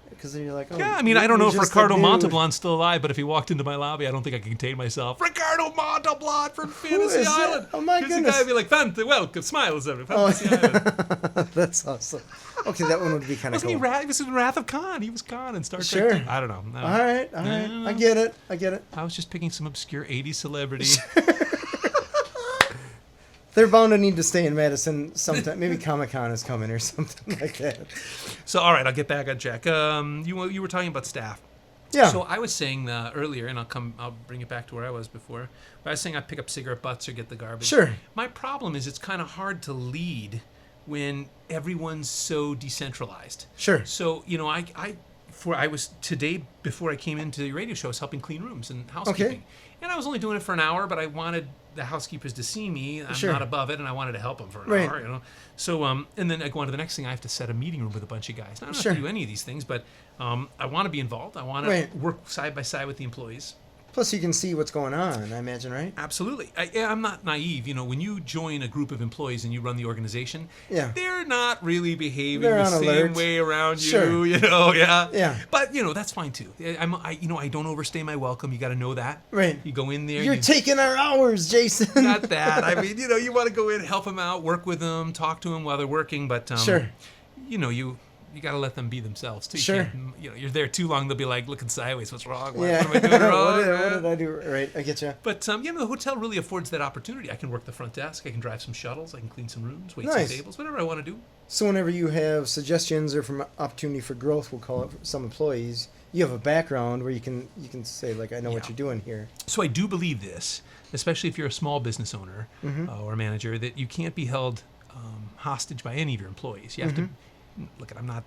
because then you're like, oh. Yeah, I mean, I don't know if you're just Ricardo a dude. Montalban's still alive, but if he walked into my lobby, I don't think I could contain myself. Ricardo Montalban from Fantasy is that? Island. Oh, my Here's goodness. the guy would be like, welcome, smiles, everyone. Oh. Fantasy Island. That's awesome. Okay, that one would be kind of Wasn't cool. he was in Wrath of Khan. He was Khan in Star Trek. Sure. I don't know. No. All right. No. I get it. I was just picking some obscure 80s celebrity. They're bound to need to stay in Madison sometime. Maybe Comic-Con is coming or something like that. So, all right, I'll get back on track. You were talking about staff. Yeah. So I was saying earlier, and I'll bring it back to where I was before. But I was saying I pick up cigarette butts or get the garbage. Sure. My problem is it's kind of hard to lead when everyone's so decentralized. Sure. So I was today before I came into the radio show, I was helping clean rooms and housekeeping. Okay. And I was only doing it for an hour, but I wanted the housekeepers to see me. I'm Sure. not above it, and I wanted to help them for an Right. hour, So, and then I go on to the next thing. I have to set a meeting room with a bunch of guys. Now, I don't Sure. have to do any of these things, but I want to be involved. I want Right. to work side by side with the employees. Plus, you can see what's going on, I imagine, right? Absolutely. I'm not naive. When you join a group of employees and you run the organization, Yeah. they're not really behaving They're the on same alert. way around Sure. you, yeah. Yeah. But, that's fine too. I don't overstay my welcome. You got to know that. Right. You go in there. You're taking our hours, Jason. Not that. I mean, you want to go in, help them out, work with them, talk to them while they're working. But, Sure. You got to let them be themselves too. Sure. You're there too long, they'll be like looking sideways. What's wrong? What Yeah. am I doing wrong? what did I do? Right. I get you. But the hotel really affords that opportunity. I can work the front desk. I can drive some shuttles. I can clean some rooms, wait Nice. some tables, whatever I want to do. So whenever you have suggestions or from opportunity for growth, we'll call it, for some employees, you have a background where you can say, like, I know what Yeah. you're doing here. So I do believe this, especially if you're a small business owner or a manager, that you can't be held hostage by any of your employees. You have to look. I'm not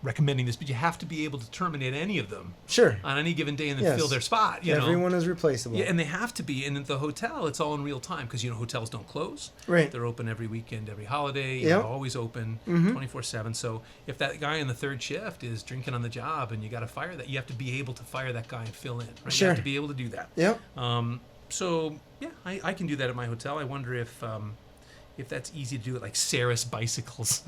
recommending this, but you have to be able to terminate any of them Sure. on any given day and then Yes. fill their spot. Everyone is replaceable. Yeah, and they have to be. And at the hotel, it's all in real time because hotels don't close. Right. They're open every weekend, every holiday. Yep. They're always open 24/7. So if that guy in the third shift is drinking on the job and you got to fire that, you have to be able to fire that guy and fill in. Right? Sure. You have to be able to do that. Yep. So yeah, I can do that at my hotel. I wonder if that's easy to do it, like Saris Bicycles.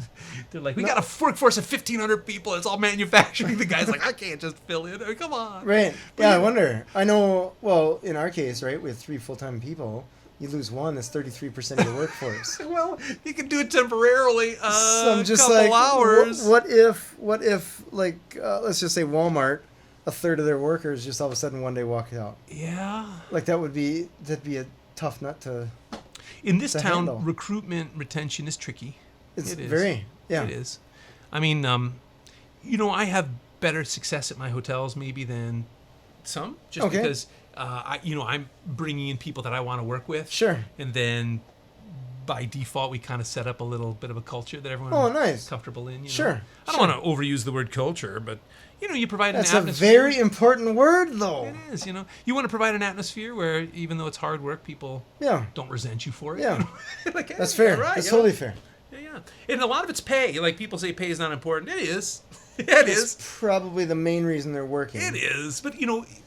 They're like, we got a workforce of 1,500 people. It's all manufacturing. The guy's like, I can't just fill in. I mean, come on. Right. Yeah, I wonder. I know, well, in our case, right, we have 3 full-time people. You lose one, that's 33% of your workforce. Well, you can do it temporarily. So I'm just couple like, hours. What if, like, let's just say Walmart, a third of their workers just all of a sudden one day walk out? Yeah. Like, that'd be a tough nut to... In this town, handle. recruitment retention is tricky. It's It is. very, yeah. It is. I mean, I have better success at my hotels maybe than some, just Okay. because I'm bringing in people that I want to work with. Sure. And then by default, we kind of set up a little bit of a culture that everyone Oh, nice. is comfortable in. Sure, I don't want to overuse the word culture, but you provide That's an a atmosphere. very important word, though. It is. You want to provide an atmosphere where even though it's hard work, people Yeah. don't resent you for it. Yeah. Like, hey, That's fair. yeah, right, That's you totally know? fair. Yeah. And a lot of it's pay. Like people say pay is not important. It is. It It's is. probably the main reason they're working. It is. But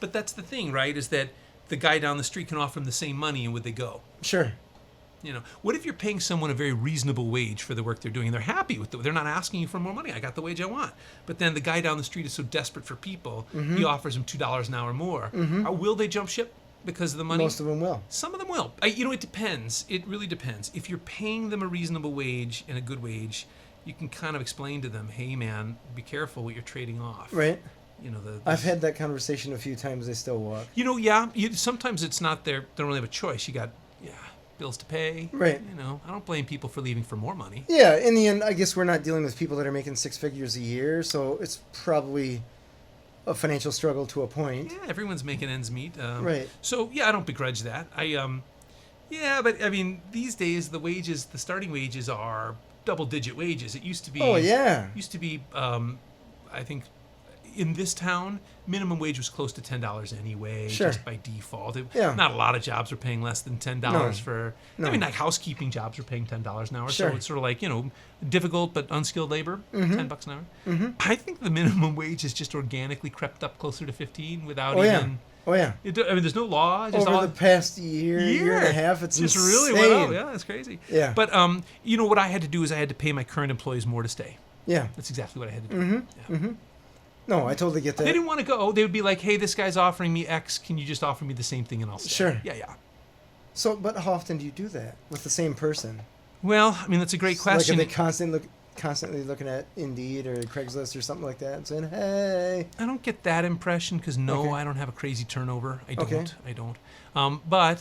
but that's the thing, right? Is that the guy down the street can offer them the same money and would they go? Sure. What if you're paying someone a very reasonable wage for the work they're doing and they're happy with it? They're not asking you for more money. I got the wage I want. But then the guy down the street is so desperate for people, he offers them $2 an hour more. Will they jump ship because of the money? Most of them will. Some of them will. It depends. It really depends. If you're paying them a reasonable wage and a good wage, you can kind of explain to them, hey, man, be careful what you're trading off. Right. I've The had that conversation a few times. They still walk. sometimes it's not they don't really have a choice. You got, bills to pay. Right. I don't blame people for leaving for more money. Yeah, in the end, I guess we're not dealing with people that are making 6 figures a year, so it's probably a financial struggle to a point. Yeah, everyone's making ends meet. Right. So, I don't begrudge that. But I mean, these days, the starting wages are double-digit wages. It used to be... Oh, yeah. Used to be, I think... in this town, minimum wage was close to $10 anyway, Sure. just by default. Yeah. Not a lot of jobs are paying less than $10 for. No. I mean, like housekeeping jobs are paying $10 an hour. Sure. So it's sort of like, difficult but unskilled labor, $10 an hour. Mm-hmm. I think the minimum wage has just organically crept up closer to 15 without Oh, yeah. even. Oh, yeah. I mean, there's no law. Just Over the past year and a half, it's just insane. really went up. Yeah, that's crazy. Yeah. But what I had to do is I had to pay my current employees more to stay. Yeah. That's exactly what I had to do. Mm-hmm. Yeah. Mm-hmm. No, I totally get that. They didn't want to go. They would be like, "Hey, this guy's offering me X. Can you just offer me the same thing and I'll stay?" Sure. Yeah. So, but how often do you do that with the same person? Well, I mean, that's a great question. Like, are they constantly looking at Indeed or Craigslist or something like that and saying, "Hey"? I don't get that impression because Okay. I don't have a crazy turnover. I don't. Okay. I don't. But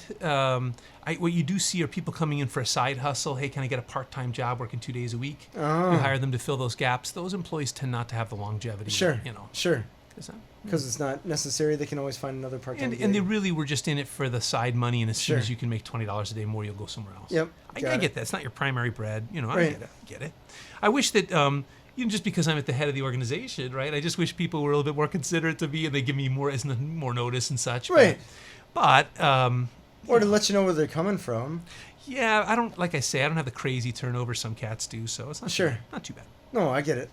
what you do see are people coming in for a side hustle. Hey, can I get a part-time job working 2 days a week? Oh. You hire them to fill those gaps. Those employees tend not to have the longevity. Sure. Sure. Is that? Because it's not necessary. They can always find another part-time gig. And they really were just in it for the side money, and as soon Sure. as you can make $20 a day more, you'll go somewhere else. Yep. I got get that. It's not your primary bread. I Right. get it. I wish that, just because I'm at the head of the organization, right? I just wish people were a little bit more considerate to me and they give me more notice and such. Right. But or to let you know where they're coming from. yeah, I don't, like I say, I don't have the crazy turnover some cats do, so it's not Sure. not too bad. No, I get it.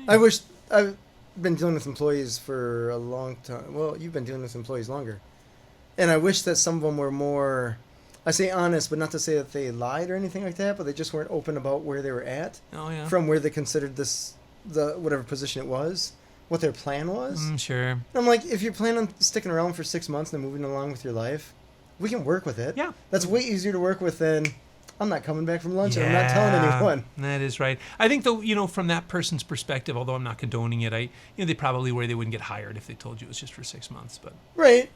I wish I've been dealing with employees for a long time. Well, you've been dealing with employees longer. And I wish that some of them were more, I say honest, but not to say that they lied or anything like that, but they just weren't open about where they were at. Oh, yeah. From where they considered the whatever position it was, what their plan was. Sure. And I'm like, if you're planning on sticking around for 6 months and then moving along with your life, we can work with it. Yeah. That's way easier to work with than, I'm not coming back from lunch and I'm not telling anyone. That is right. I think, though, from that person's perspective, although I'm not condoning it, they probably they wouldn't get hired if they told you it was just for 6 months. But Right.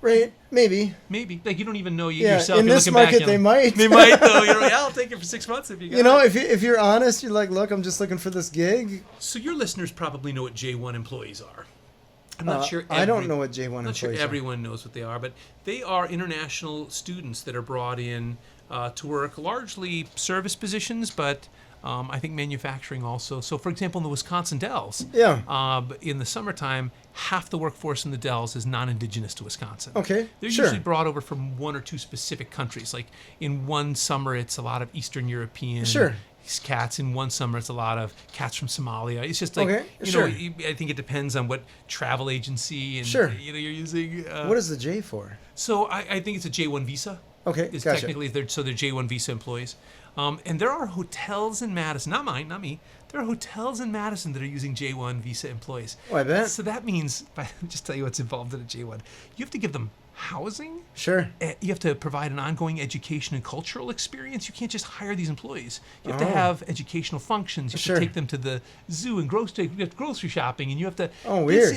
Maybe. like you don't even know Yeah, yourself. in You're this looking back, market, they might. They might, though. You're like, I'll take it for 6 months if you got it. If you're honest, you're like, look, I'm just looking for this gig. So your listeners probably know what J1 employees are. I'm not sure. I don't know what J1 I'm not employees sure are. everyone knows what they are, but they are international students that are brought in to work largely service positions, but I think manufacturing also. So, for example, in the Wisconsin Dells, in the summertime, half the workforce in the Dells is non-indigenous to Wisconsin. Okay, They're sure. usually brought over from one or two specific countries. Like in one summer, it's a lot of Eastern European cats. In one summer, it's a lot of cats from Somalia. It's just like, I think it depends on what travel agency and you're using. What is the J for? So I think it's a J1 visa. Okay, It's gotcha. technically, they're J1 visa employees. And there are hotels in Madison, not mine, not me. There are hotels in Madison that are using J1 visa employees. Oh, I bet. So that means, just tell you what's involved in a J1. You have to give them housing. Sure. You have to provide an ongoing education and cultural experience. You can't just hire these employees. You have to have educational functions. You have to take them to the zoo and grocery shopping. And you have to... Oh, weird.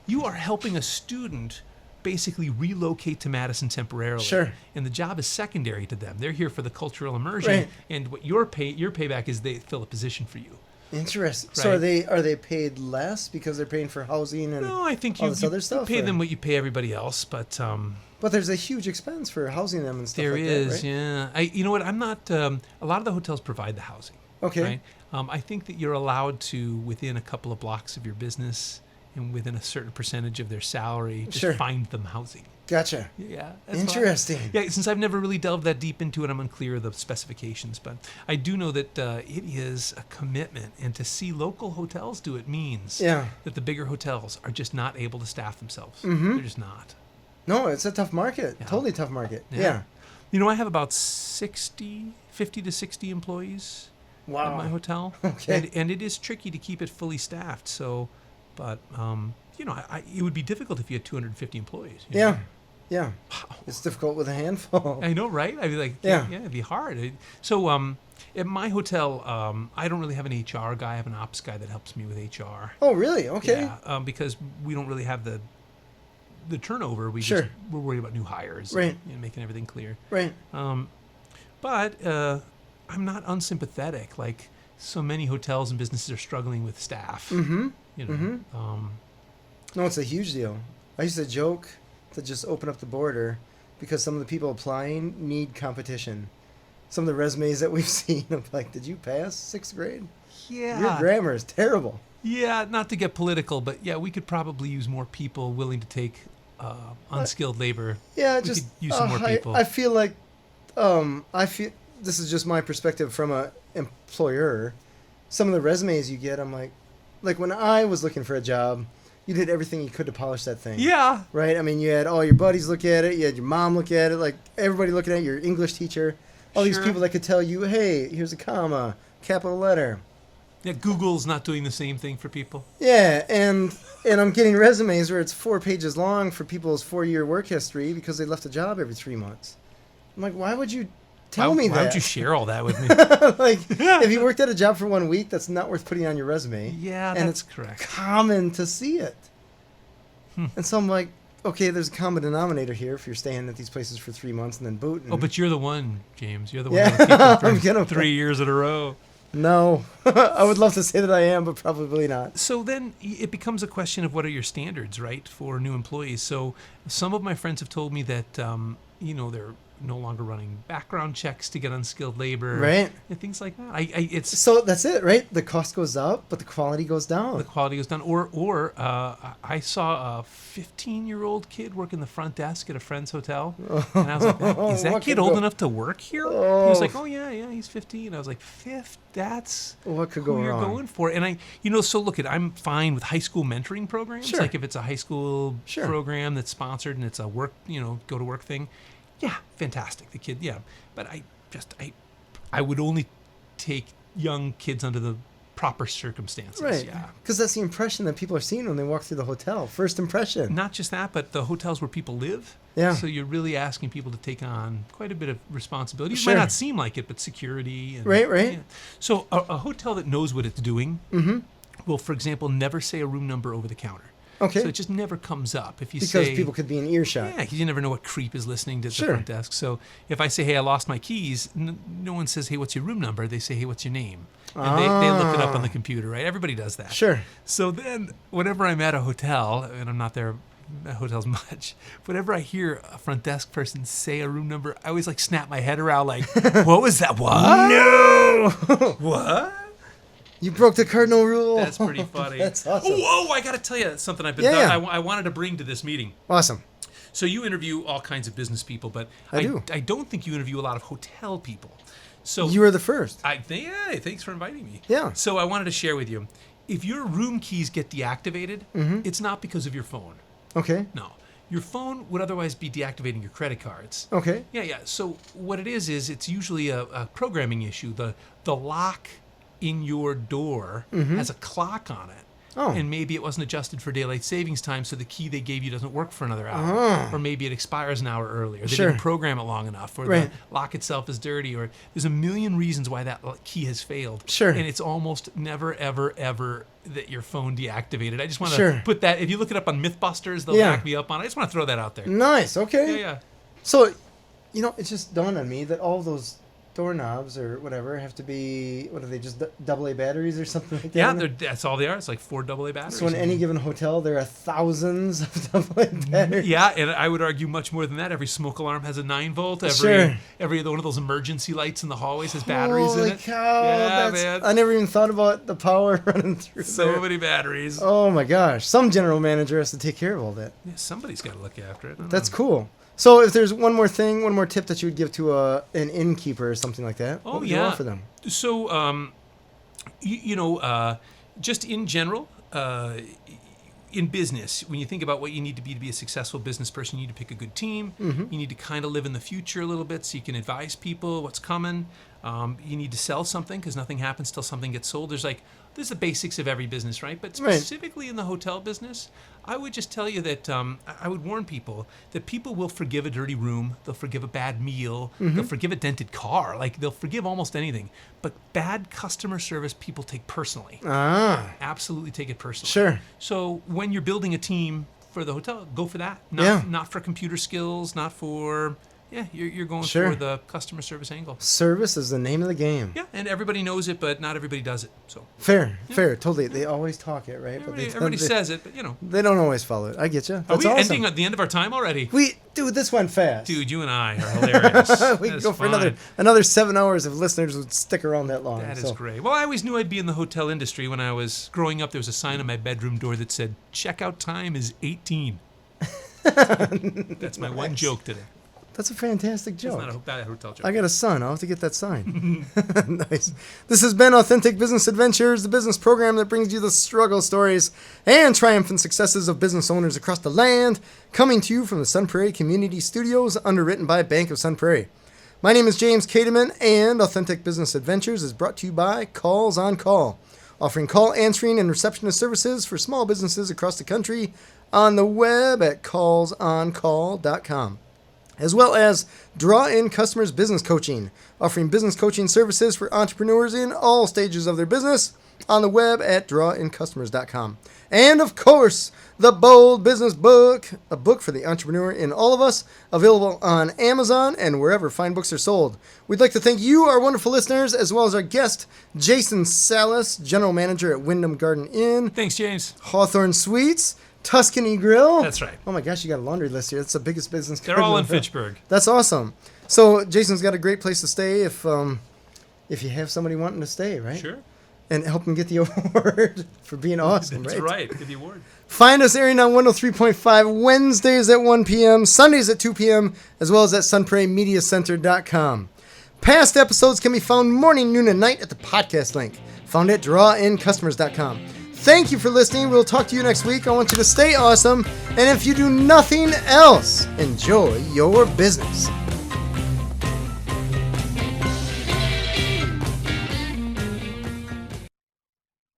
You are helping a student basically relocate to Madison temporarily. Sure. And the job is secondary to them. They're here for the cultural immersion. Right. And what your payback is they fill a position for you. Interesting. Right. So are they paid less because they're paying for housing and No, I think all you this other stuff? pay them what you pay everybody else, but there's a huge expense for housing them and stuff there like is, that, right? yeah. You know what? I'm not. A lot of the hotels provide the housing. Okay. Right? I think that you're allowed to, within a couple of blocks of your business and within a certain percentage of their salary, just find them housing. Gotcha. Yeah. That's Interesting. Yeah, since I've never really delved that deep into it, I'm unclear of the specifications. But I do know that it is a commitment. And to see local hotels do it means that the bigger hotels are just not able to staff themselves. Mm-hmm. They're just not. No, it's a tough market. Yeah. Totally tough market. Yeah. I have about 50 to 60 employees at my hotel. Okay. And it is tricky to keep it fully staffed. So, but, it would be difficult if you had 250 employees. You know? Yeah. Wow. It's difficult with a handful. I know, right? I'd be like, yeah, it'd be hard. So, at my hotel, I don't really have an HR guy. I have an ops guy that helps me with HR. Oh, really? Okay. Yeah, because we don't really have the turnover. We're worried about new hires. Right. And making everything clear. Right. But I'm not unsympathetic. Like, so many hotels and businesses are struggling with staff. Mm-hmm. Mm-hmm. No, it's a huge deal. I used to joke to just open up the border because some of the people applying need competition. Some of the resumes that we've seen, I'm like, did you pass 6th grade? Yeah. Your grammar is terrible. Yeah, not to get political, but yeah, we could probably use more people willing to take unskilled labor. Yeah, We just could use some more people. I feel like I feel this is just my perspective from a employer. Some of the resumes you get, I'm like when I was looking for a job, you did everything you could to polish that thing. Yeah. Right? I mean, you had all your buddies look at it, you had your mom look at it, like everybody looking at it, your English teacher, all these Sure. people that could tell you, hey, here's a comma, capital letter. Yeah, Google's not doing the same thing for people. Yeah, and I'm getting resumes where it's 4 pages long for people's 4-year work history because they left a job every 3 months. I'm like, why would you tell me that? Why would you share all that with me? Like, if you worked at a job for 1 week, that's not worth putting on your resume. Yeah, and that's it's correct. common to see it. And so I'm like, okay, there's a common denominator here if you're staying at these places for 3 months and then booting. Oh, but you're the one, James. You're the one Yeah, that I'm keep gonna- them for 3 years in a row. No, I would love to say that I am, but probably not. So then it becomes a question of what are your standards, right, for new employees. So some of my friends have told me that, they're no longer running background checks to get unskilled labor. Right. And things like that. It's So that's it, right? The cost goes up, but the quality goes down. the quality goes down. Or I saw a 15-year-old kid work in the front desk at a friend's hotel. And I was like, is that What kid could old go- enough to work here? He Oh. was like, oh, yeah, he's 15. I was like, that's What could go who you're wrong? going for. And so look, I'm fine with high school mentoring programs. Sure. Like if it's a high school Sure. program that's sponsored and it's a work, go to work thing. Yeah, fantastic. The kid, yeah. But I would only take young kids under the proper circumstances. Right. Yeah. Because that's the impression that people are seeing when they walk through the hotel. First impression. Not just that, but the hotels where people live. Yeah. So you're really asking people to take on quite a bit of responsibility. It Sure. might not seem like it, but security. And, Right. yeah. So a hotel that knows what it's doing will, for example, never say a room number over the counter. Okay. So it just never comes up. If you Because say, people could be in earshot. yeah, because you never know what creep is listening to the Sure. front desk. So if I say, hey, I lost my keys, no one says, hey, what's your room number? They say, hey, what's your name? And they look it up on the computer, right? Everybody does that. Sure. So then whenever I'm at a hotel, and I'm not there at hotels much, whenever I hear a front desk person say a room number, I always snap my head around like, what was that? What? No! What? You broke the cardinal rule. That's pretty funny. That's awesome. Oh, I got to tell you something I've been Yeah. I wanted to bring to this meeting. Awesome. So you interview all kinds of business people, but I do. I don't think you interview a lot of hotel people. So You were the first. thanks for inviting me. Yeah. So I wanted to share with you, if your room keys get deactivated, it's not because of your phone. Okay. No, your phone would otherwise be deactivating your credit cards. Okay. Yeah. So what it is it's usually a programming issue. The lock in your door has a clock on it. Oh. And maybe it wasn't adjusted for daylight savings time, so the key they gave you doesn't work for another hour. Or maybe it expires an hour earlier. They Sure. didn't program it long enough. Or Right. the lock itself is dirty. Or there's a million reasons why that key has failed. Sure. And it's almost never, ever, ever that your phone deactivated. I just want to Sure. put that, if you look it up on Mythbusters, they'll Yeah. back me up on it. I just want to throw that out there. Nice. Okay. Yeah. So, it just dawned on me that all those doorknobs or whatever have to be, what are they, just AA batteries or something like that? Yeah, that's all they are. It's like 4 AA batteries. So in any given hotel, there are thousands of AA batteries. Yeah, and I would argue much more than that. Every smoke alarm has a 9-volt. Sure. Every one of those emergency lights in the hallways has batteries Holy in it. cow. Yeah, man. I never even thought about the power running through So there. many batteries. Oh my gosh. Some general manager has to take care of all that. Yeah, somebody's got to look after it. I don't That's know. cool. So if there's one more tip that you would give to an innkeeper or something like that, Oh, what would yeah. you offer them? So, just in general, in business, when you think about what you need to be a successful business person, you need to pick a good team. You need to kind of live in the future a little bit so you can advise people what's coming. You need to sell something because nothing happens till something gets sold. There's the basics of every business, right? But Right. specifically in the hotel business, I would just tell you that I would warn people that people will forgive a dirty room, they'll forgive a bad meal, they'll forgive a dented car, they'll forgive almost anything. But bad customer service people take personally. Ah, Absolutely take it personally. sure. So when you're building a team for the hotel, go for that. Yeah. Not for computer skills, not for Yeah, you're going Sure. for the customer service angle. Service is the name of the game. Yeah, and everybody knows it, but not everybody does it. So Fair, totally. They always talk it, right? everybody says it, but they don't always follow it. I get you. Are That's we awesome. ending at the end of our time already? Dude, this went fast. Dude, you and I are hilarious. We could That's go for fine. another 7 hours if listeners would stick around that long. That is great. Well, I always knew I'd be in the hotel industry. When I was growing up, there was a sign on my bedroom door that said, "Checkout time is 18." That's my one joke today. That's a fantastic joke. It's not a bad hotel joke. I got a son. I'll have to get that sign. Nice. This has been Authentic Business Adventures, the business program that brings you the struggle stories and triumphant successes of business owners across the land, coming to you from the Sun Prairie Community Studios, underwritten by Bank of Sun Prairie. My name is James Kateman, and Authentic Business Adventures is brought to you by Calls on Call, offering call answering and receptionist services for small businesses across the country on the web at callsoncall.com. As well as Draw In Customers Business Coaching, offering business coaching services for entrepreneurs in all stages of their business on the web at drawincustomers.com. And of course, The Bold Business Book, a book for the entrepreneur in all of us, available on Amazon and wherever fine books are sold. We'd like to thank you, our wonderful listeners, as well as our guest, Jason Salus, General Manager at Wyndham Garden Inn, Thanks, James. Hawthorne Suites, Tuscany Grill. That's right. Oh my gosh, you got a laundry list here. That's the biggest business. They're all in garden. Fitchburg. That's awesome. So Jason's got a great place to stay if you have somebody wanting to stay, right? Sure. And help him get the award for being awesome, That's right. Get the award. Find us airing on 103.5 Wednesdays at 1 p.m., Sundays at 2 p.m., as well as at sunprairiemediacenter.com. Past episodes can be found morning, noon, and night at the podcast link, found at drawincustomers.com. Thank you for listening. We'll talk to you next week. I want you to stay awesome. And if you do nothing else, enjoy your business.